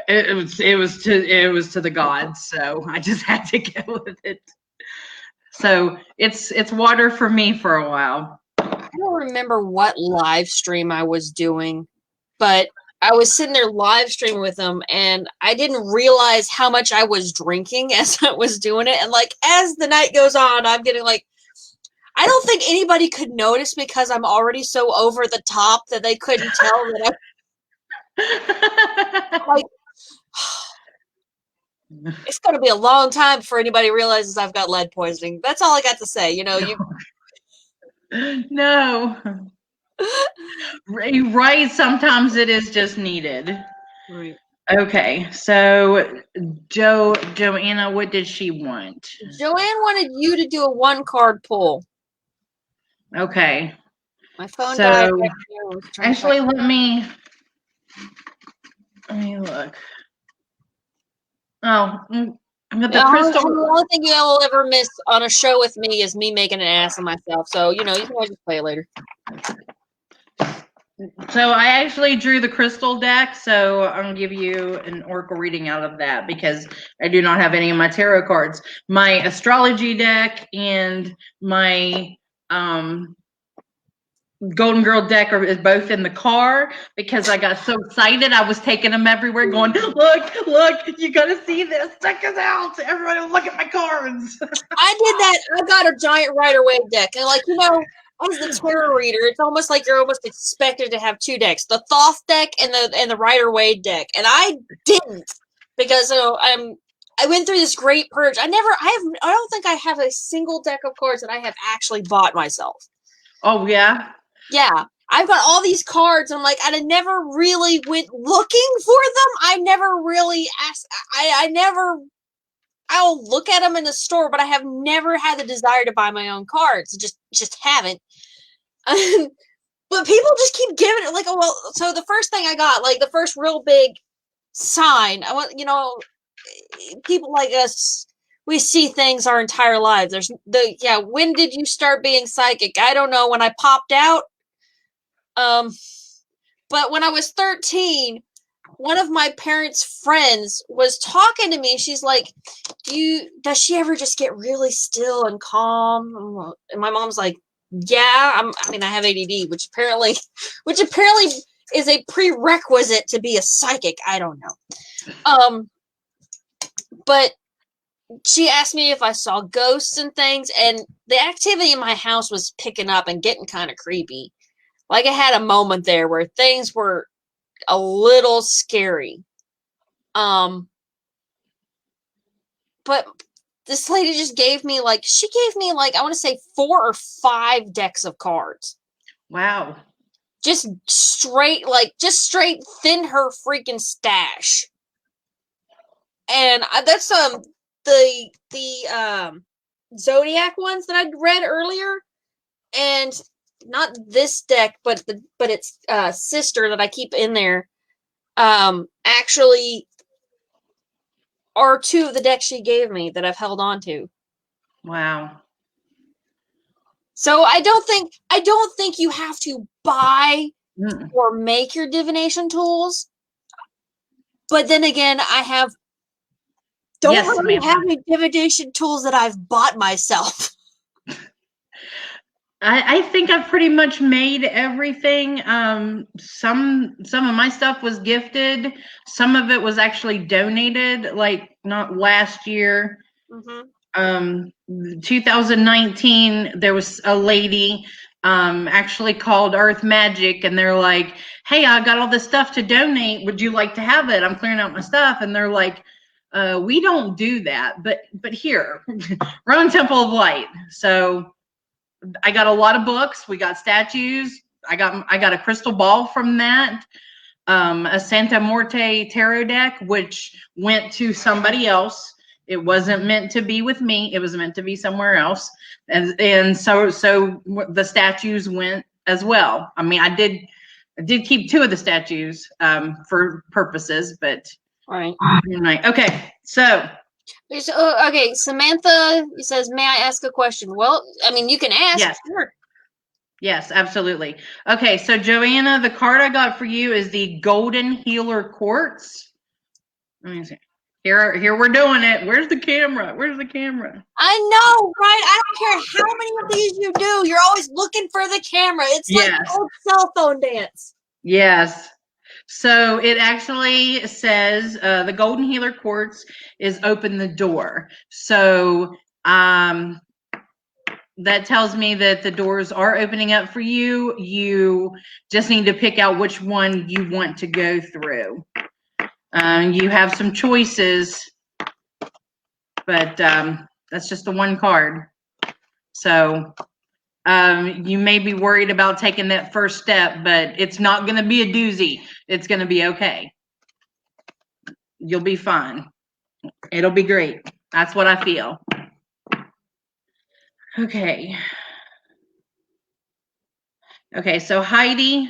it was to the gods. So I just had to get with it. So it's water for me for a while. I don't remember what live stream I was doing, but I was sitting there live streaming with them, and I didn't realize how much I was drinking as I was doing it. And like, as the night goes on, I'm getting like, I don't think anybody could notice because I'm already so over the top that they couldn't tell that Like, it's going to be a long time before anybody realizes I've got lead poisoning. That's all I got to say. You know, No. Right. Sometimes it is just needed. Right. Okay. So Joanna, what did she want? Joanne wanted you to do a 1-card pull. Okay. My phone So died. actually, let me look. Oh, I got the crystal. The only thing you will ever miss on a show with me is me making an ass of myself. So, you know, you can always just play it later. So I actually drew the crystal deck, so I'm gonna give you an oracle reading out of that because I do not have any of my tarot cards. My astrology deck and my Golden Girl deck is both in the car because I got so excited. I was taking them everywhere going, look, you gotta see this. Check this out. Everybody look at my cards. I did that. I got a giant Rider-Waite deck. And like, you know, as the tarot reader, it's almost like you're almost expected to have 2 decks. The Thoth deck and the Rider-Waite deck. And I didn't. Because I went through this great purge. I don't think I have a single deck of cards that I have actually bought myself. Oh yeah. Yeah, I've got all these cards. And I'm like, I never really went looking for them. I never really asked. I'll look at them in the store, but I have never had the desire to buy my own cards. Just haven't. But people just keep giving it. Like, oh well. So the first thing I got, like the first real big sign, I want, you know, people like us. We see things our entire lives. When did you start being psychic? I don't know. When I popped out. But when I was 13, one of my parents' friends was talking to me. She's like, does she ever just get really still and calm? And my mom's like, yeah, I have ADD, which apparently is a prerequisite to be a psychic. I don't know. But she asked me if I saw ghosts and things, and the activity in my house was picking up and getting kind of creepy. Like I had a moment there where things were a little scary. But this lady just gave me I want to say 4 or 5 decks of cards. Wow. Just straight thin her freaking stash. And that's the Zodiac ones that I'd read earlier, and not this deck, but its sister that I keep in there. Actually, are 2 of the decks she gave me that I've held on to. Wow. So I don't think you have to buy or make your divination tools. But then again, I don't really have any divination tools that I've bought myself. I think I've pretty much made everything. Some of my stuff was gifted. Some of it was actually donated, like not last year. 2019, there was a lady actually called Earth Magic, and they're like, hey, I got all this stuff to donate. Would you like to have it? I'm clearing out my stuff. And they're like, we don't do that, but here, Rowan Temple of Light. So I got a lot of books. We got statues. I got a crystal ball from that. A Santa Morte tarot deck, which went to somebody else. It wasn't meant to be with me. It was meant to be somewhere else. And so the statues went as well. I mean, I did keep 2 of the statues for purposes, but right. Okay, so. Okay, Samantha says, may I ask a question? Well, I mean, you can ask. Yes. Sure. Yes, absolutely. Okay, so Joanna, the card I got for you is the Golden Healer Quartz. Let me see. Here we're doing it. Where's the camera? Where's the camera? I know, right? I don't care how many of these you do. You're always looking for the camera. It's like an old cell phone dance. Yes. So it actually says the Golden Healer Quartz is open the door. So that tells me that the doors are opening up for you. You just need to pick out which one you want to go through. You have some choices, but that's just the one card. So you may be worried about taking that first step, but it's not going to be a doozy. It's going to be okay. You'll be fine. It'll be great. That's what I feel. Okay. Okay, so Heidi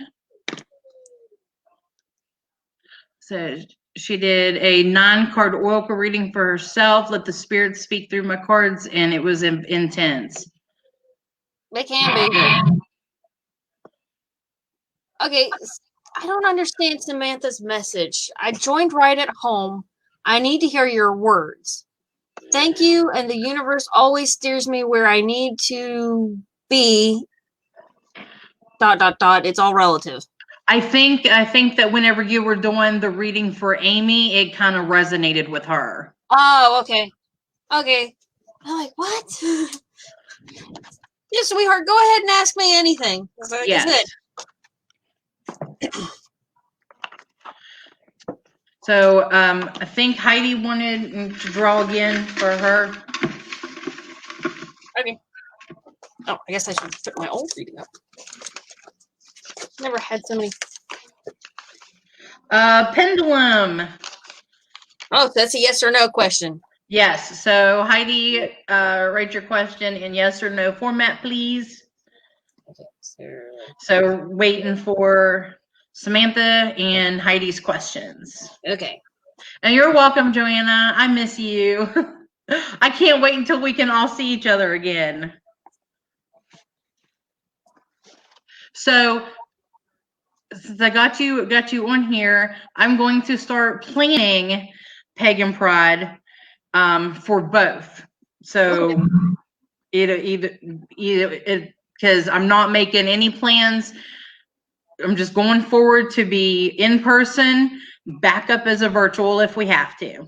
says she did a 9-card oracle reading for herself. Let the spirits speak through my cards, and it was intense. They can be. Okay, I don't understand Samantha's message. I joined right at home. I need to hear your words. Thank you, and the universe always steers me where I need to be. ... It's all relative. I think that whenever you were doing the reading for Amy, it kind of resonated with her. Oh, okay. Okay. I'm like, what? Yeah, sweetheart, go ahead and ask me anything. Yes. So I think Heidi wanted to draw again for her. Okay. Oh, I guess I should put my old reading up. Never had so many. Pendulum. Oh, that's a yes or no question. Yes. So Heidi, write your question in yes or no format, please. Okay, so waiting for Samantha and Heidi's questions. Okay. And you're welcome, Joanna. I miss you. I can't wait until we can all see each other again. So since I got you on here, I'm going to start planning Pagan Pride for both. So either because I'm not making any plans. I'm just going forward to be in person, backup as a virtual if we have to.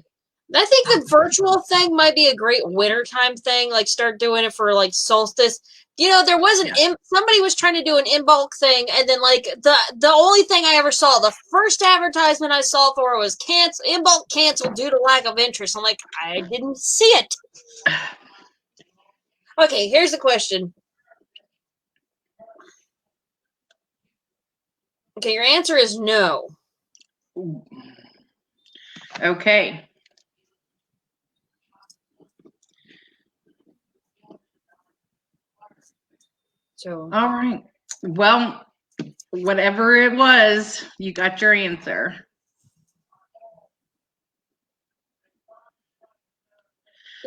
I think the virtual thing might be a great wintertime thing. Like start doing it for like solstice. You know, there was somebody was trying to do an in bulk thing, and then like the only thing I ever saw, the first advertisement I saw for it was in bulk canceled due to lack of interest. I'm like, I didn't see it. Okay, here's the question. Okay, your answer is no. Okay. So all right. Well, whatever it was, you got your answer.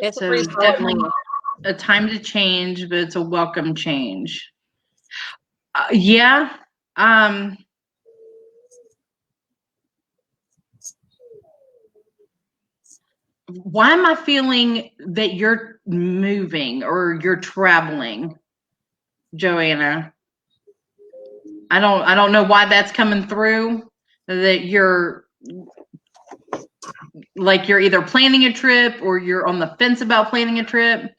it's so definitely a time to change, but it's a welcome change. Yeah. Why am I feeling that you're moving or you're traveling, Joanna? I don't know why that's coming through. That you're like you're either planning a trip or you're on the fence about planning a trip.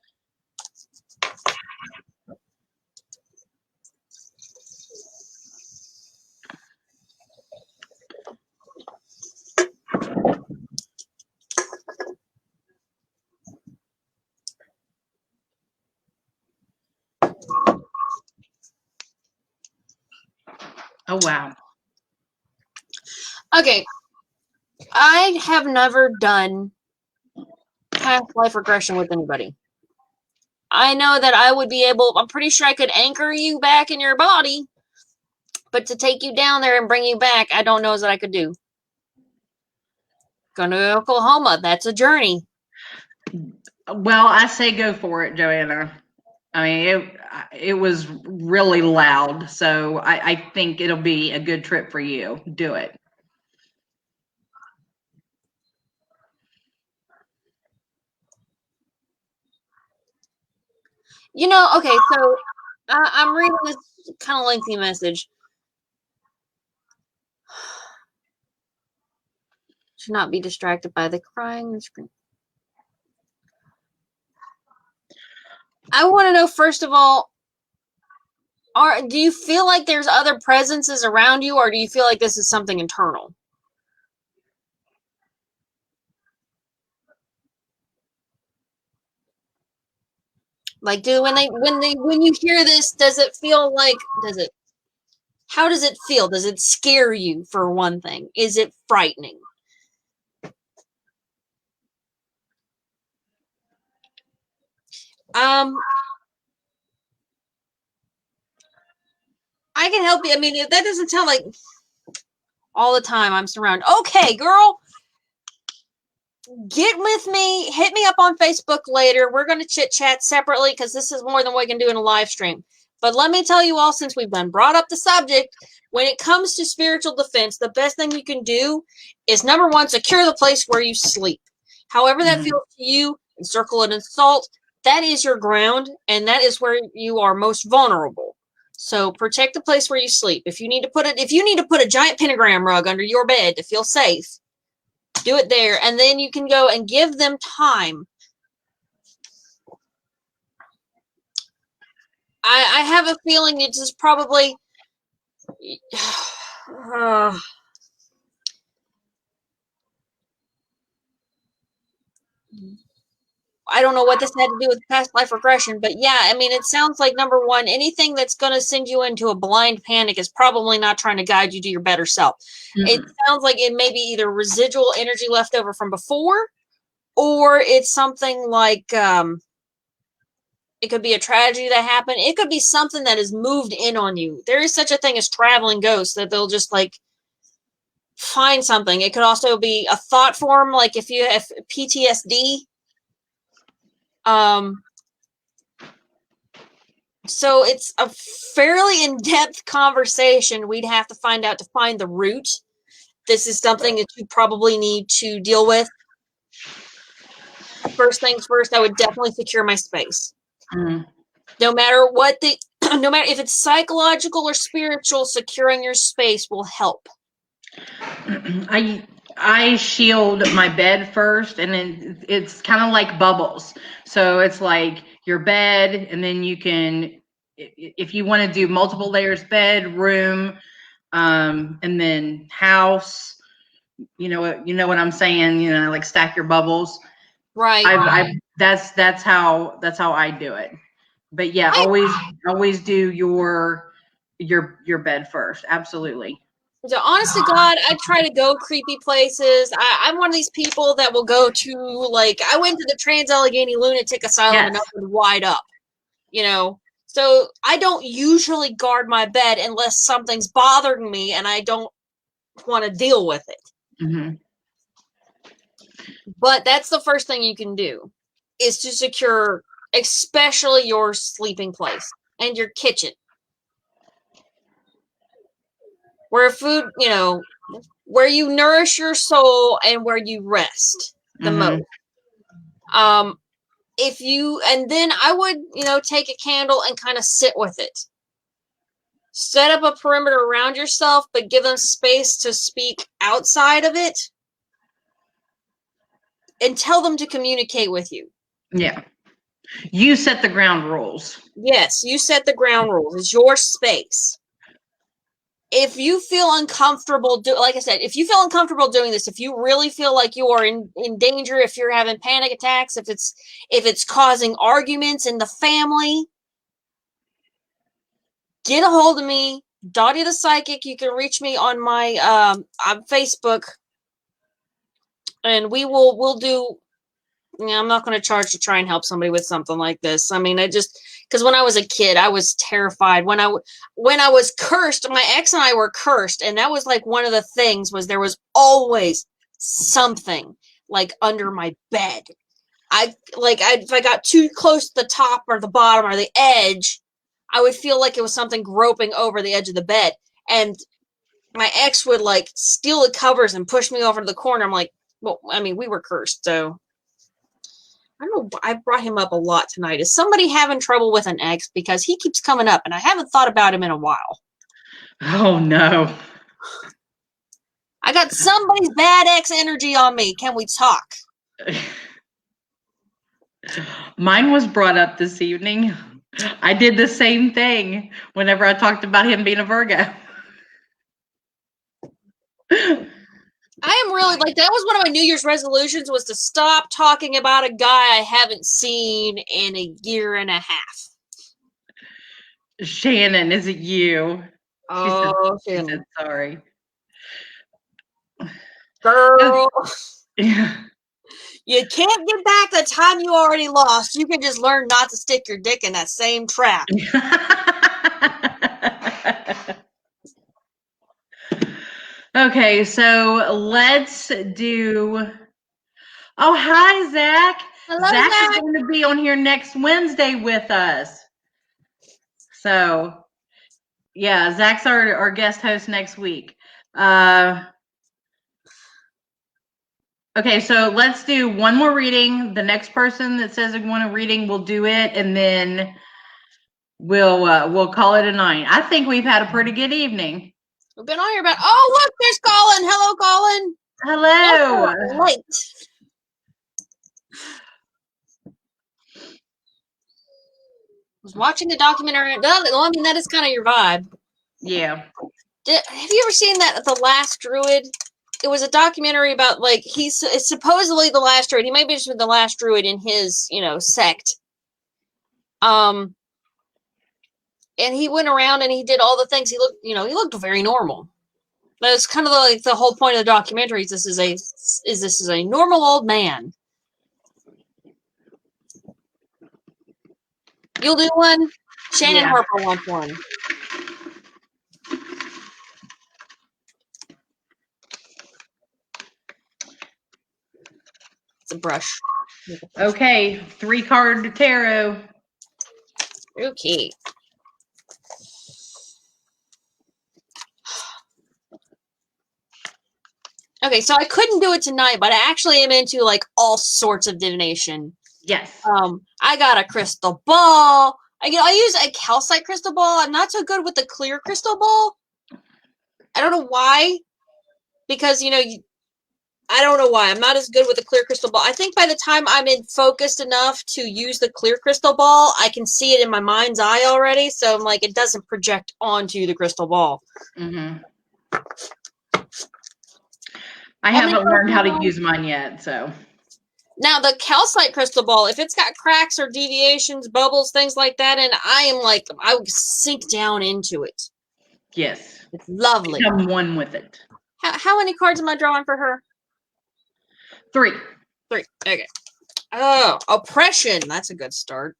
Oh, wow. Okay. I have never done past life regression with anybody. I know that I would be able, I'm pretty sure I could anchor you back in your body, but to take you down there and bring you back, I don't know that I could do. Going to Oklahoma, that's a journey. Well, I say go for it, Joanna. I mean, it was really loud, so I think it'll be a good trip for you. Do it. You know, okay, so I'm reading this kind of lengthy message. Should not be distracted by the crying and screaming. I want to know, first of all, do you feel like there's other presences around you, or do you feel like this is something internal? Like, when you hear this, does it feel like, how does it feel? Does it scare you, for one thing? Is it frightening? I can help you. I mean, that doesn't sound like all the time I'm surrounded. Okay, girl, get with me. Hit me up on Facebook later. We're going to chit chat separately because this is more than we can do in a live stream. But let me tell you all, since we've been brought up the subject, when it comes to spiritual defense, the best thing you can do is, number one, secure the place where you sleep. However that feels to you, encircle it in salt. That is your ground, and that is where you are most vulnerable. So protect the place where you sleep. If you need to put a giant pentagram rug under your bed to feel safe, do it there, and then you can go and give them time. I have a feeling it is probably I don't know what this had to do with past life regression, but yeah, I mean, it sounds like, number one, anything that's going to send you into a blind panic is probably not trying to guide you to your better self. It sounds like it may be either residual energy left over from before, or it's something like it could be a tragedy that happened. It could be something that has moved in on you. There is such a thing as traveling ghosts, that they'll just like find something. It could also be a thought form, like if you have PTSD. So it's a fairly in-depth conversation. We'd have to find out to find the root. This is something that you probably need to deal with. First things first, I would definitely secure my space. No matter no matter if it's psychological or spiritual, securing your space will help. I shield my bed first, and then it's kind of like bubbles. So it's like your bed, and then you can, if you want to do multiple layers, bed, room, and then house. You know what I'm saying. You know, like stack your bubbles. Right. That's how I do it. But yeah, always do your bed first. Absolutely. So honest to God, I try to go creepy places. I'm one of these people that will go to, like, I went to the Trans-Allegheny Lunatic Asylum and opened wide up, you know. So I don't usually guard my bed unless something's bothering me and I don't want to deal with it. But that's the first thing you can do, is to secure especially your sleeping place and your kitchen. Where food, you know, where you nourish your soul and where you rest the most. And then I would, take a candle and kind of sit with it. Set up a perimeter around yourself, but give them space to speak outside of it. And tell them to communicate with you. Yeah. You set the ground rules. Yes, you set the ground rules. It's your space. If you feel uncomfortable, like I said, if you feel uncomfortable doing this, if you really feel like you are in danger, if you're having panic attacks, if it's causing arguments in the family, get a hold of me, Dottie the Psychic. You can reach me on my on Facebook, and we'll do. I'm not going to charge to try and help somebody with something like this. I mean, because when I was a kid, I was terrified. When I was cursed, my ex and I were cursed, and that was like one of the things, was there was always something like under my bed. If I got too close to the top or the bottom or the edge, I would feel like it was something groping over the edge of the bed, and my ex would like steal the covers and push me over to the corner. I'm like, well, I mean, we were cursed, so. I don't know. I brought him up a lot tonight. Is somebody having trouble with an ex? Because he keeps coming up, and I haven't thought about him in a while. Oh, no. I got somebody's bad ex energy on me. Can we talk? Mine was brought up this evening. I did the same thing whenever I talked about him being a Virgo. I am really like that was one of my New Year's resolutions was to stop talking about a guy I haven't seen in a year and a half. Shannon, is it you? Oh, she said sorry. Girl. Yeah. You can't get back the time you already lost. You can just learn not to stick your dick in that same trap. Okay, so let's do. Oh, hi, Zach. Hello, Zach is Zach. going to be on here next Wednesday with us. So, yeah, Zach's our guest host next week. Okay, so let's do one more reading. The next person that says they want a reading, we'll do it, and then we'll call it a night. I think we've had a pretty good evening. We've been on here about. Oh, look, there's Colin. Hello, Colin. Hello. Light. Was watching the documentary. Well, I mean, that is kind of your vibe. Yeah. Have you ever seen that The Last Druid? It was a documentary about like it's supposedly the last druid. He might be just the last druid in his sect. And he went around and he did all the things. He looked very normal. But it's kind of like the whole point of the documentary. This is a normal old man. You'll do one. Shannon Harper wants one. It's a brush. Okay, 3-card tarot. Okay. Okay, so I couldn't do it tonight, but I actually am into like all sorts of divination. Yes. I got a crystal ball. I use a calcite crystal ball. I'm not so good with the clear crystal ball. I don't know why. Because I don't know why. I'm not as good with the clear crystal ball. I think by the time I'm focused enough to use the clear crystal ball, I can see it in my mind's eye already. So I'm like, it doesn't project onto the crystal ball. Mm-hmm. I haven't learned how to use mine yet, so. Now, the calcite crystal ball, if it's got cracks or deviations, bubbles, things like that, and I would sink down into it. Yes. It's lovely. Become one with it. How many cards am I drawing for her? 3. Okay. Oh, oppression. That's a good start.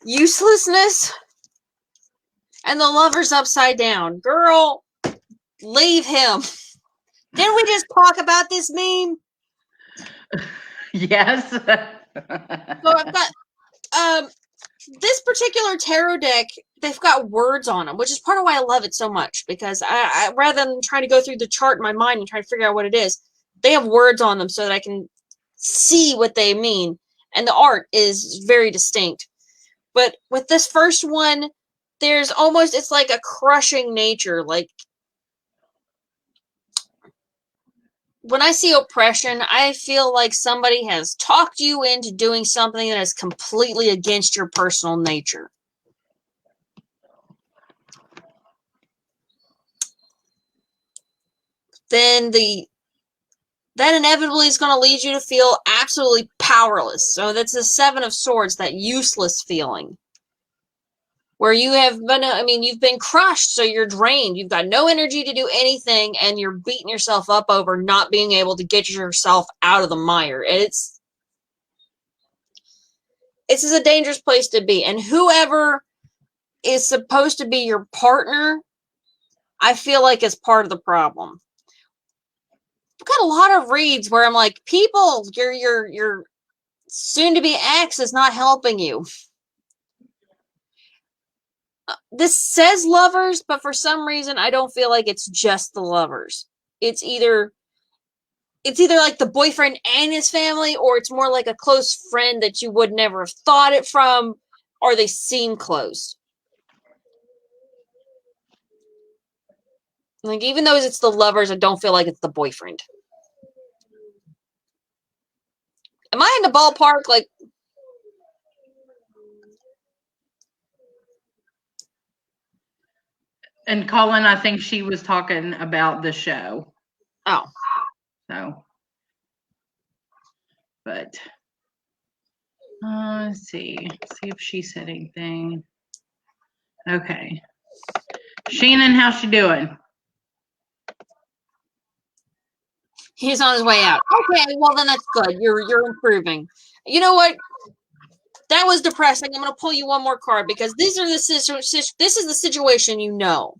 Uselessness. And the lover's upside down. Girl, leave him. Didn't we just talk about this meme? Yes. So I've got this particular tarot deck, they've got words on them, which is part of why I love it so much, because I rather than trying to go through the chart in my mind and try to figure out what it is, they have words on them so that I can see what they mean, and the art is very distinct. But with this first one, it's like a crushing nature. Like, when I see oppression, I feel like somebody has talked you into doing something that is completely against your personal nature. Then that inevitably is going to lead you to feel absolutely powerless. So that's the 7 of Swords, that useless feeling. Where you've been crushed, so you're drained. You've got no energy to do anything, and you're beating yourself up over not being able to get yourself out of the mire. And it's a dangerous place to be. And whoever is supposed to be your partner, I feel like is part of the problem. I've got a lot of reads where I'm like, people, your soon-to-be ex is not helping you. This says lovers, but for some reason, I don't feel like it's just the lovers. It's either like the boyfriend and his family, or it's more like a close friend that you would never have thought it from, or they seem close. Like, even though it's the lovers, I don't feel like it's the boyfriend. Am I in the ballpark? Like, And Colin, I think she was talking about the show. oh. So, but let's see if she said anything. Okay, Shannon, how's she doing? He's on his way out. Okay, well then that's good. You're improving. You know what? That was depressing. I'm going to pull you one more card because this is the situation you know.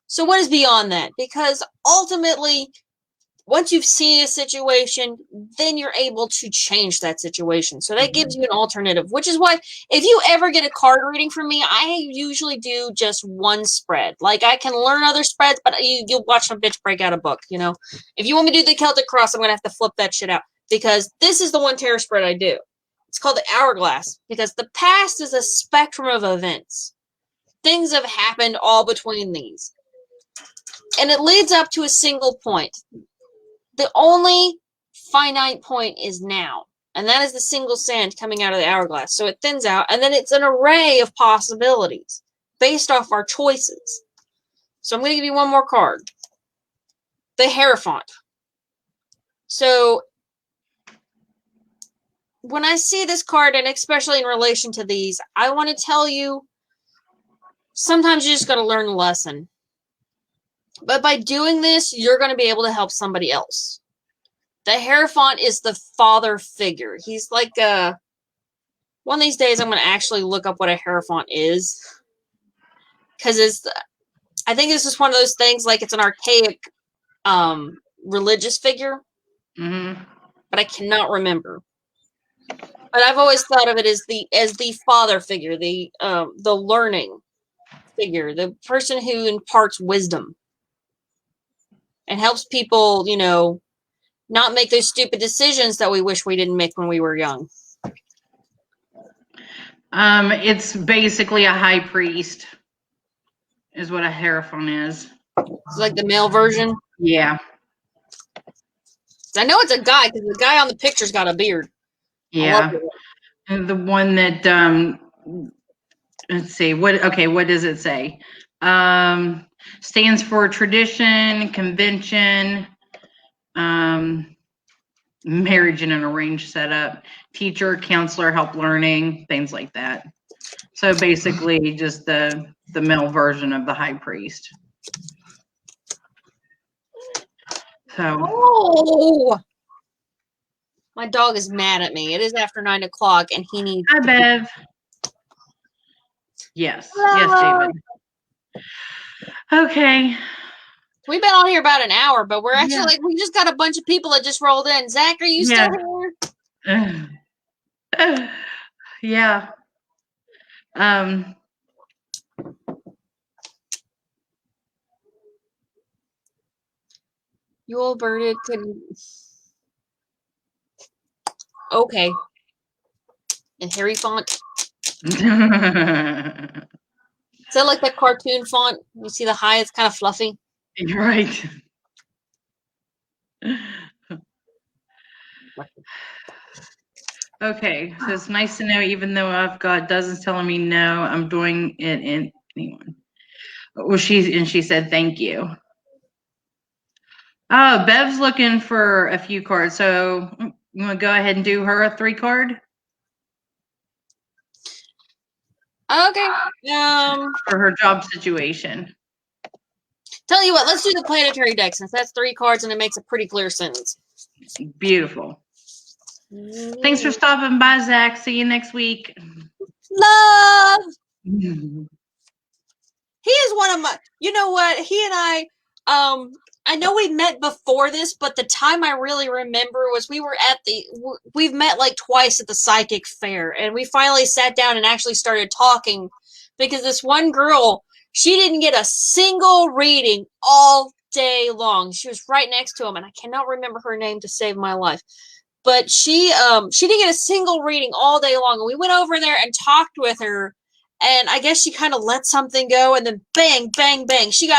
So what is beyond that? Because ultimately, once you've seen a situation, then you're able to change that situation. So that gives you an alternative, which is why if you ever get a card reading from me, I usually do just one spread. Like I can learn other spreads, but you'll watch some bitch break out a book, you know? If you want me to do the Celtic Cross, I'm going to have to flip that shit out because this is the one tarot spread I do. It's called the Hourglass because the past is a spectrum of events. Things have happened all between these. And it leads up to a single point. The only finite point is now, and that is the single sand coming out of the hourglass. So it thins out, and then it's an array of possibilities based off our choices. So I'm going to give you one more card. The Hierophant. So when I see this card, and especially in relation to these, I want to tell you, sometimes you just got to learn the lesson. But by doing this, you're going to be able to help somebody else. The Hierophant is the father figure. He's like one of these days I'm going to actually look up what a Hierophant is. Because I think this is one of those things like it's an archaic religious figure. Mm-hmm. But I cannot remember. But I've always thought of it as the father figure, the learning figure, the person who imparts wisdom and helps people, you know, not make those stupid decisions that we wish we didn't make when we were young. It's basically a high priest, is what a Hierophant is. It's like the male version. Yeah. I know it's a guy because the guy on the picture's got a beard. Yeah. And the one that let's see what does it say? Stands for tradition, convention, marriage in an arranged setup, teacher, counselor, help learning, things like that. So basically just the male version of the high priest. So oh, my dog is mad at me. It is after 9 o'clock and he needs hi Bev. Yes. Yes, David. Okay. We've been on here about an hour, but we're actually like we just got a bunch of people that just rolled in. Zach, are you still here? Yeah. You old birdie couldn't. Okay. And Harry font. Is that like that cartoon font? You see the high, it's kind of fluffy. You're right. Okay, so it's nice to know, even though I've got dozens telling me no, I'm doing it in anyone. Well, she said thank you. Oh, Bev's looking for a few cards, so you want to go ahead and do her a 3 card? Okay. For her job situation. Tell you what, let's do the planetary deck since that's 3 cards and it makes a pretty clear sentence. Beautiful. Thanks for stopping by, Zach. See you next week. Love. He is one of my. You know what? He and I know we met before this, but the time I really remember was we were at we've met like twice at the psychic fair, and we finally sat down and actually started talking because this one girl, she didn't get a single reading all day long. She was right next to him, and I cannot remember her name to save my life. But she didn't get a single reading all day long, and we went over there and talked with her. And I guess she kind of let something go, and then bang, bang, bang. She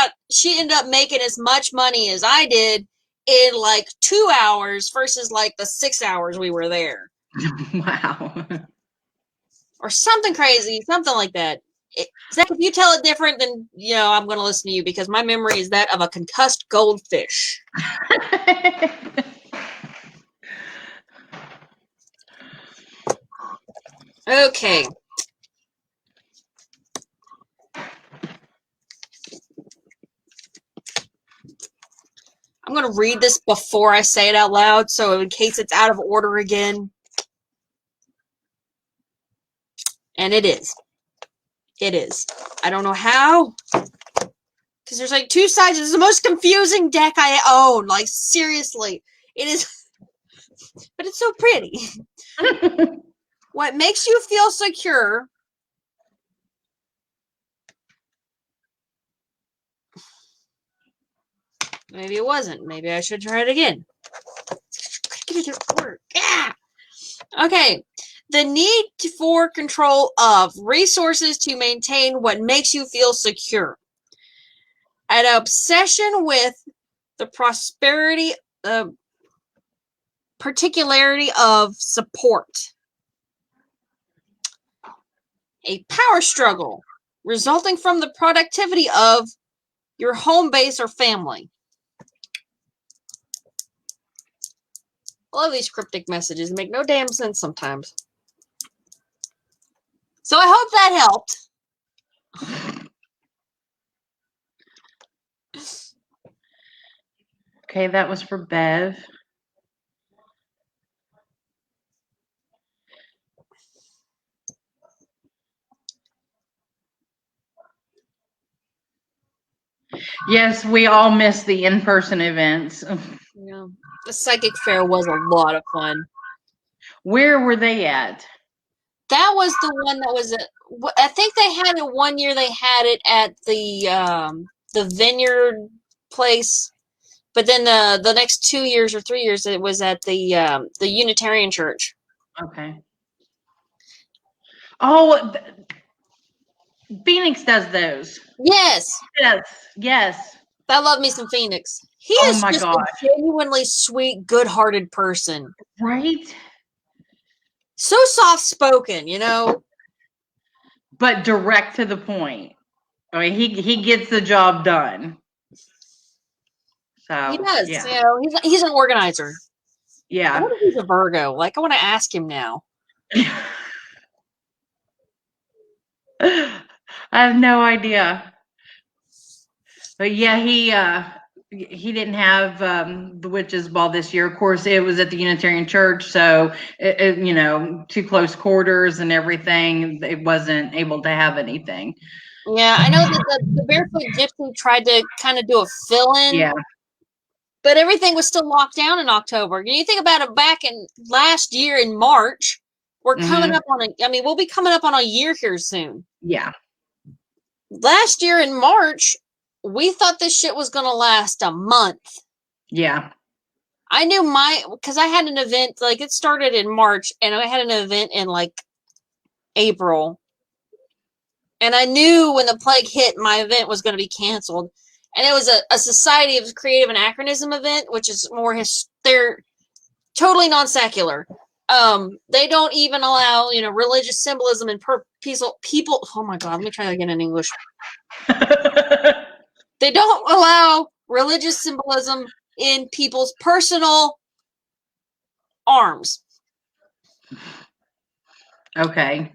ended up making as much money as I did in like 2 hours versus like the 6 hours we were there. Wow. Or something crazy, something like that. Zach, if you tell it different, then I'm going to listen to you because my memory is that of a concussed goldfish. Okay. I'm going to read this before I say it out loud, so in case it's out of order again. And it is. It is. I don't know how. Because there's like two sides. It's the most confusing deck I own. Like, seriously. It is. But it's so pretty. What makes you feel secure? Maybe it wasn't. Maybe I should try it again. Get it to work. Yeah. Okay. The need for control of resources to maintain what makes you feel secure. An obsession with the prosperity, particularity of support. A power struggle resulting from the productivity of your home base or family. I love these cryptic messages. They make no damn sense sometimes. So I hope that helped. Okay, that was for Bev. Yes, we all miss the in-person events. Yeah. The psychic fair was a lot of fun. Where were they at? That was the one that was I think they had it one year. They had it at the vineyard place, but then the next 2 years or 3 years it was at the Unitarian Church. Okay. Oh, Phoenix does those. Yes. Yes. I love me some Phoenix. He Oh is my just gosh. a genuinely sweet, good-hearted person. Right? So soft-spoken, But direct to the point. I mean, he gets the job done. So He does. yeah. He's an organizer. I Yeah. wonder if he's a Virgo. Like, I want to ask him now. I have no idea. But yeah, he didn't have the witches ball this year. Of course, it was at the Unitarian Church, so too close quarters and everything. It wasn't able to have anything. Yeah, I know that the Barefoot Gypsy tried to kind of do a fill-in. Yeah. But everything was still locked down in October. You think about it, back in last year in March, we're coming up on we'll be coming up on a year here soon. Yeah. Last year in March, we thought this shit was going to last a month. Yeah. I knew because I had an event, like it started in March, and I had an event in like April. And I knew when the plague hit, my event was going to be canceled. And it was a Society of Creative Anachronism event, which is more they're totally non-secular. They don't even allow, religious symbolism and people. Oh my God, let me try that again in English. They don't allow religious symbolism in people's personal arms. Okay.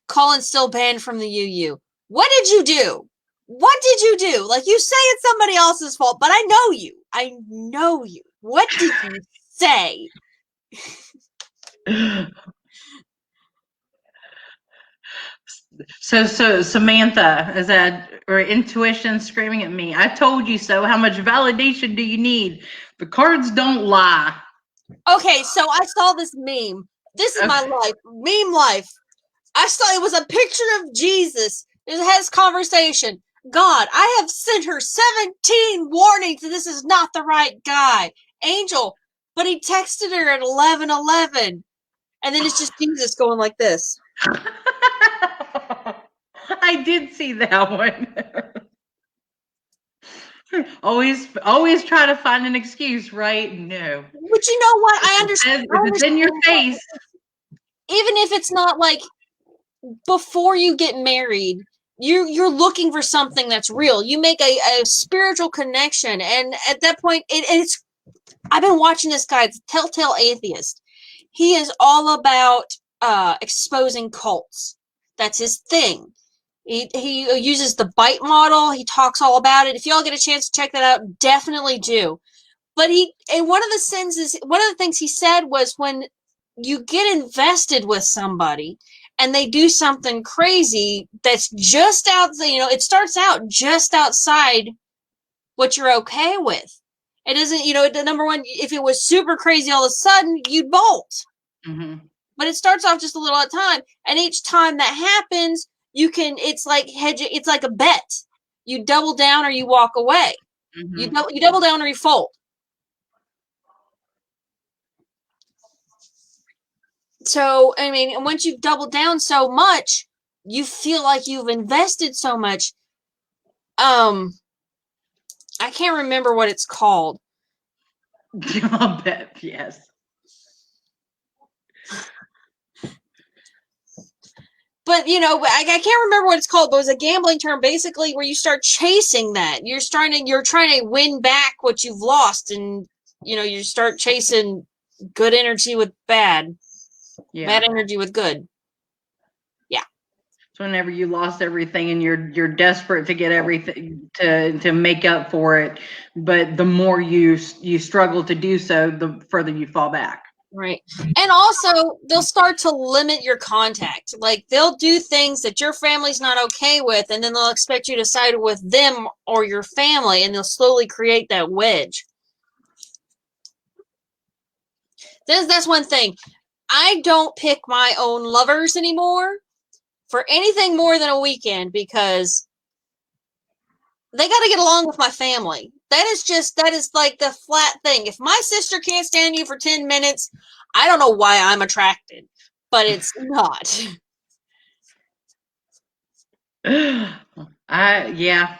Colin's still banned from the UU. What did you do? What did you do? Like, you say it's somebody else's fault, but I know you. I know you. What did you say? So Samantha, is that or intuition screaming at me? I told you so. How much validation do you need? The cards don't lie. Okay, so I saw this meme. This is my life. Meme life. I saw it was a picture of Jesus. It has conversation. God, I have sent her 17 warnings and this is not the right guy. Angel, but he texted her at 11:11. And then it's just Jesus going like this. I did see that one. Always try to find an excuse, right? No. But you know what? I understand. If it's in your face. Even if it's not like before you get married, you're looking for something that's real. You make a spiritual connection, and at that point, it's. I've been watching this guy, it's Telltale Atheist. He is all about exposing cults. That's his thing. He uses the bite model. He talks all about it. If y'all get a chance to check that out, definitely do. But one of the things he said was when you get invested with somebody and they do something crazy that's just out, it starts out just outside what you're okay with. It isn't, the number one, if it was super crazy all of a sudden, you'd bolt. Mm-hmm. But it starts off just a little at a time. And each time that happens, it's like a bet. You double down or you walk away. Mm-hmm. You double down or you fold. So, I mean, once you've doubled down so much, you feel like you've invested so much. I can't remember what it's called. I'll bet, yes. But, I can't remember what it's called, but it was a gambling term basically where you start chasing that. You're trying to win back what you've lost, and, you start chasing good energy with bad. Yeah. Bad energy with good. Yeah. So whenever you lost everything and you're desperate to get everything to make up for it, but the more you struggle to do so, the further you fall back. Right. And also they'll start to limit your contact. Like they'll do things that your family's not okay with, and then they'll expect you to side with them or your family, and they'll slowly create that wedge. That's one thing. I don't pick my own lovers anymore for anything more than a weekend because they got to get along with my family. That is like the flat thing. If my sister can't stand you for 10 minutes, I don't know why I'm attracted, but it's not. Yeah.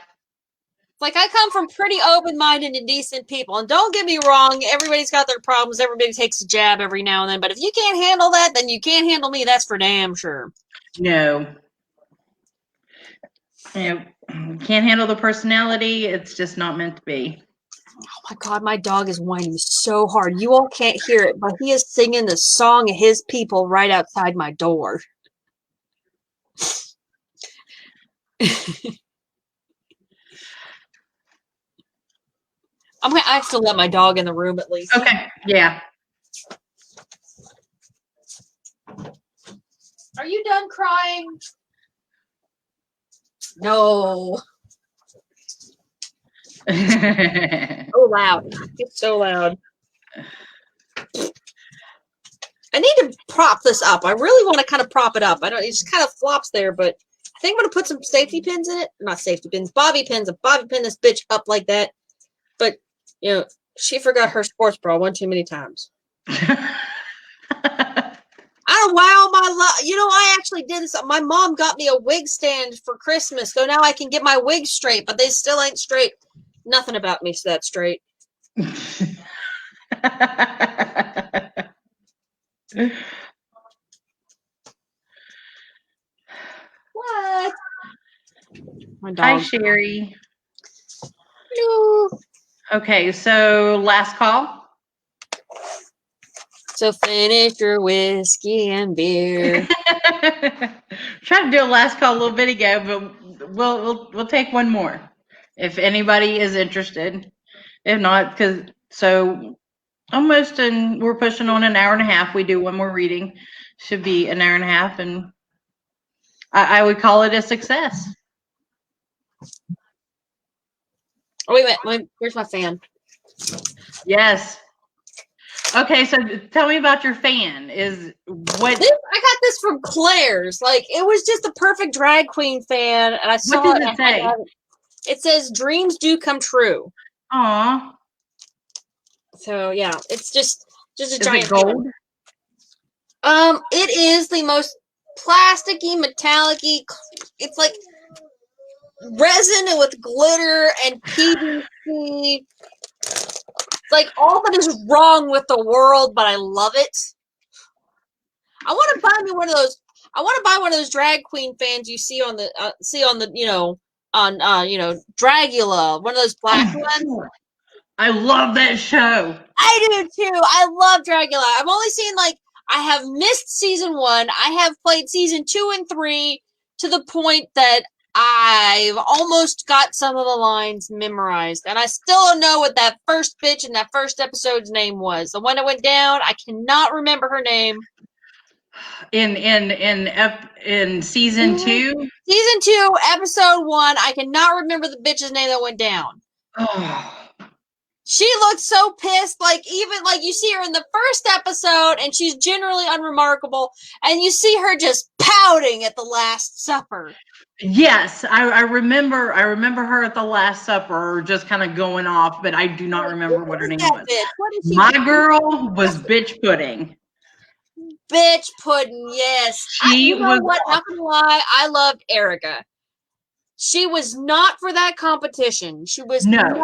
Like, I come from pretty open-minded and decent people, and don't get me wrong, everybody's got their problems, everybody takes a jab every now and then, but if you can't handle that, then you can't handle me, that's for damn sure. No. Can't handle the personality, it's just not meant to be. Oh my God, my dog is whining so hard. You all can't hear it, but he is singing the song of his people right outside my door. I have to let my dog in the room at least. Okay, yeah. Are you done crying? No. So loud. It's so loud. I need to prop this up. I really want to kind of prop it up. It just kind of flops there, but I think I'm going to put some safety pins in it. Not safety pins, bobby pins. A bobby pin this bitch up like that. But, she forgot her sports bra one too many times. I don't know why I actually did this. My mom got me a wig stand for Christmas, so now I can get my wig straight, but they still ain't straight. Nothing about me's that straight. What? My dog. Hi, Sherry. Hello. Okay, so last call. So finish your whiskey and beer. Tried to do a last call a little bit ago, but we'll take one more if anybody is interested. If not, we're pushing on an hour and a half. We do one more reading, should be an hour and a half, and I would call it a success. Oh, wait, where's my fan? Yes. Okay, so tell me about your fan. I got this from Claire's. Like, it was just a perfect drag queen fan, and I saw what does it say? It says dreams do come true. Aw. So yeah, it's just a Is giant it gold? Fan. It is the most plasticky, metallic-y. It's like resin and with glitter and PVC. Like all that is wrong with the world, but I love it. I want to buy me one of those. I want to buy one of those drag queen fans you see on the Dragula, one of those black ones. I love that show. I do too. I love Dragula. I've only seen I have missed season 1. I have played season 2 and 3 to the point that I've almost got some of the lines memorized, and I still don't know what that first bitch in that first episode's name was. The one that went down, I cannot remember her name. In season 2? Season 2, episode 1, I cannot remember the bitch's name that went down. Oh. She looked so pissed, even you see her in the first episode and she's generally unremarkable, and you see her just pouting at the Last Supper. Yes, I remember her at the Last Supper just kind of going off, but I do not remember what her name was. My girl was Bitch Pudding. Bitch Pudding, yes. She was what? Not gonna lie, I loved Erica. She was not for that competition. She was not.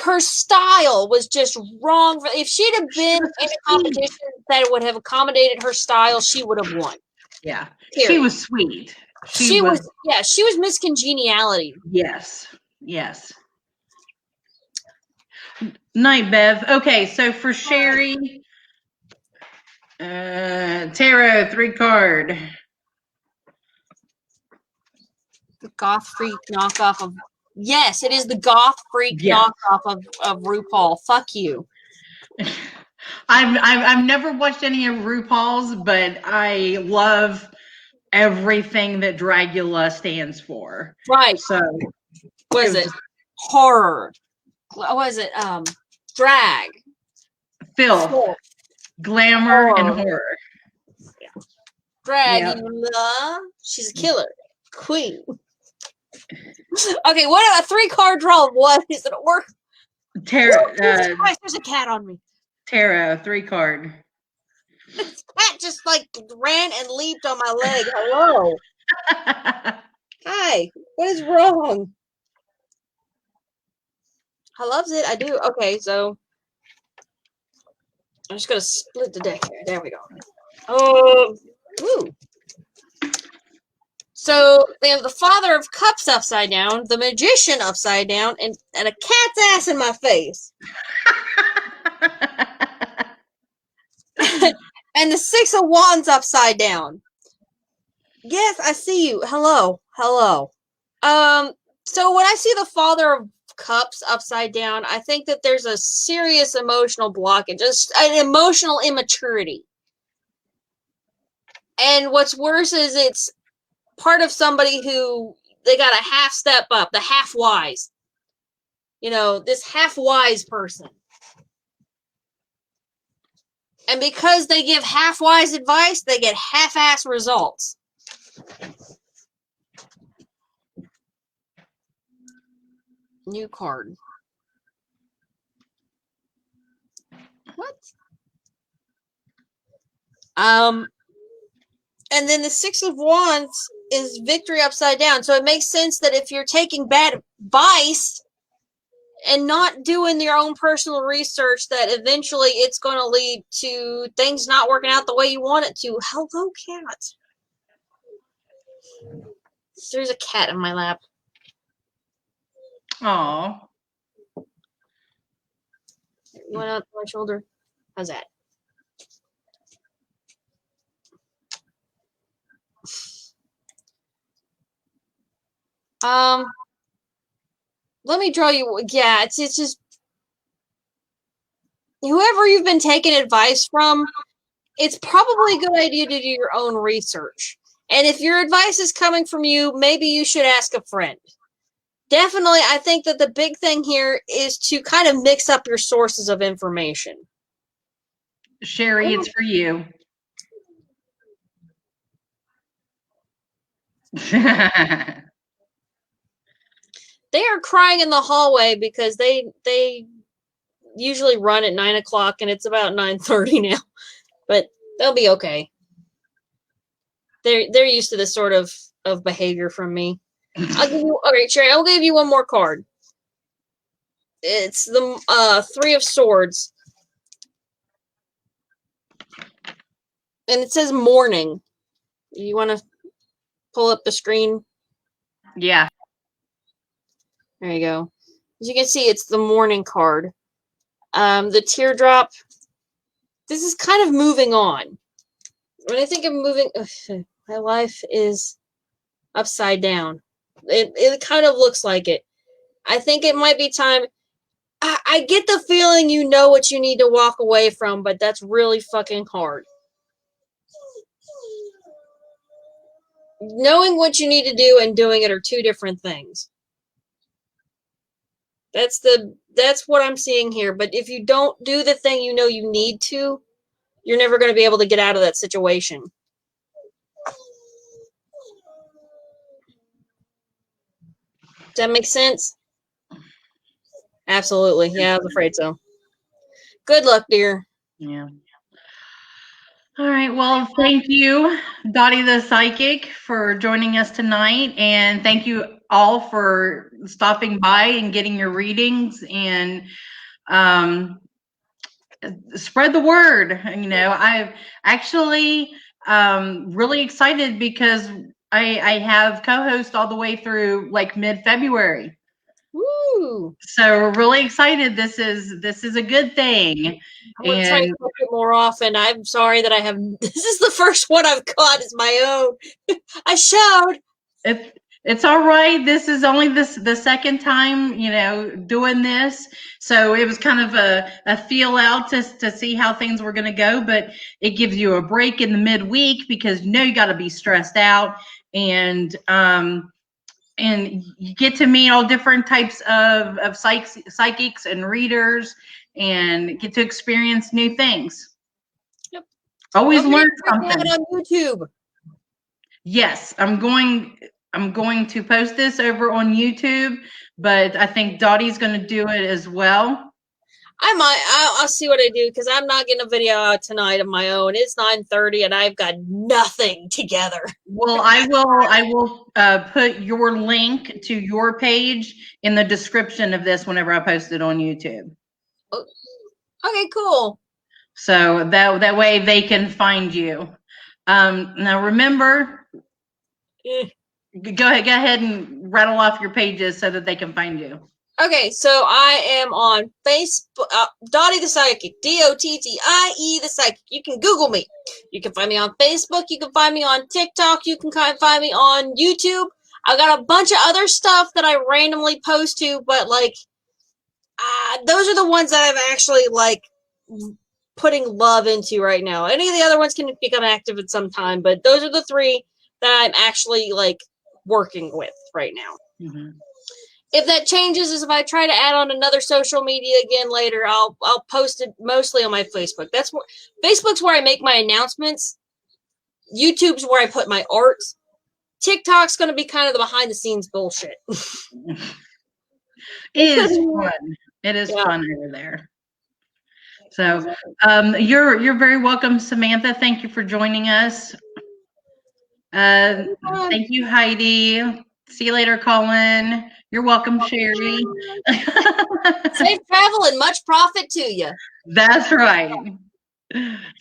Her style was just wrong. If she'd have been in a competition that would have accommodated her style, she would have won. Yeah. Period. She was sweet. She was Miss Congeniality. Yes. Night, Bev. Okay, so for Sherry, tarot 3 card. The goth freak knockoff of. Yes, it is the goth freak knockoff of RuPaul. Fuck you. I've never watched any of RuPaul's, but I love everything that Dragula stands for. Right. So what is it? Horror. What is it? Drag. Filth. Glamour and horror. Yeah. Dragula. She's a killer. Queen. Okay, what a 3-card draw? What is it? Work. Tarot. There's a cat on me. Tarot 3 card. This cat just ran and leaped on my leg. Hello. Hi. What is wrong? I loves it. I do. Okay, so I'm just gonna split the deck here. There we go. Ooh. So they have the Father of Cups upside down, the Magician upside down, and a cat's ass in my face. And the 6 of Wands upside down. Yes, I see you. Hello. So when I see the Father of Cups upside down, I think that there's a serious emotional blockage, just an emotional immaturity. And what's worse is it's part of somebody who they got a half step up, the half wise. This half wise person. And because they give half wise advice, they get half ass results. New card. What? And then the 6 of Wands is victory upside down. So it makes sense that if you're taking bad advice and not doing your own personal research, that eventually it's going to lead to things not working out the way you want it to. Hello, cat. There's a cat in my lap. Aw. You went out to my shoulder? How's that? Let me draw you. Yeah, it's just whoever you've been taking advice from, it's probably a good idea to do your own research. And if your advice is coming from you, maybe you should ask a friend. Definitely, I think that the big thing here is to kind of mix up your sources of information. Sherry, it's for you. They are crying in the hallway because they usually run at 9 o'clock and it's about 9:30 now, but they'll be okay. They're used to this sort of behavior from me. Okay, Sherry, I'll give you one more card. It's the Three of Swords. And it says mourning. You want to pull up the screen? Yeah. There you go. As you can see, it's the mourning card. The teardrop. This is kind of moving on. When I think of moving, my life is upside down. It kind of looks like it. I think it might be time. I get the feeling you know what you need to walk away from, but that's really fucking hard. Knowing what you need to do and doing it are two different things. That's what I'm seeing here. But if you don't do the thing you know you need to, you're never going to be able to get out of that situation. Does that make sense? Absolutely. Yeah, I was afraid so. Good luck, dear. Yeah. All right. Well, thank you, Dottie the Psychic, for joining us tonight. And thank you all for stopping by and getting your readings and spread the word. You know, I've actually really excited because I have co-host all the way through like mid-February. Woo! So we're really excited. This is a good thing. I'm gonna try to cook it more often. I'm sorry that I have. This is the first one I've caught is my own. I showed. It's all right. This is only the second time, you know, doing this. So it was kind of a feel out to see how things were going to go. But it gives you a break in the midweek because you know you got to be stressed out and you get to meet all different types of psychics and readers and get to experience new things. Yep. Always learn something. Have it on YouTube. Yes, I'm going to post this over on YouTube, but I think Dottie's going to do it as well. I'll see what I do because I'm not getting a video out tonight of my own. It's 9:30 and I've got nothing together. Well, I will put your link to your page in the description of this whenever I post it on YouTube. Okay, cool. So that way they can find you. Now remember, go ahead and rattle off your pages so that they can find you. Okay, so I am on Facebook, Dottie the Psychic, Dottie the Psychic. You can Google me. You can find me on Facebook. You can find me on TikTok. You can find me on YouTube. I've got a bunch of other stuff that I randomly post to, but like, those are the ones that I'm actually like putting love into right now. Any of the other ones can become active at some time, but those are the three that I'm actually like working with right now. Mm-hmm. If that changes is if I try to add on another social media again later, I'll post it mostly on my Facebook. Facebook's where I make my announcements. YouTube's where I put my art. TikTok's going to be kind of the behind the scenes bullshit. It is fun. It is fun over there. So you're very welcome, Samantha. Thank you for joining us. Thank you, Heidi. See you later, Colin. You're welcome, Sherry. Safe travel and much profit to you. That's right.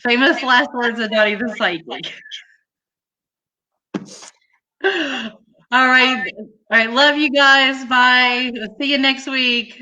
Famous last words of Dottie the Psychic. All right. Love you guys. Bye. See you next week.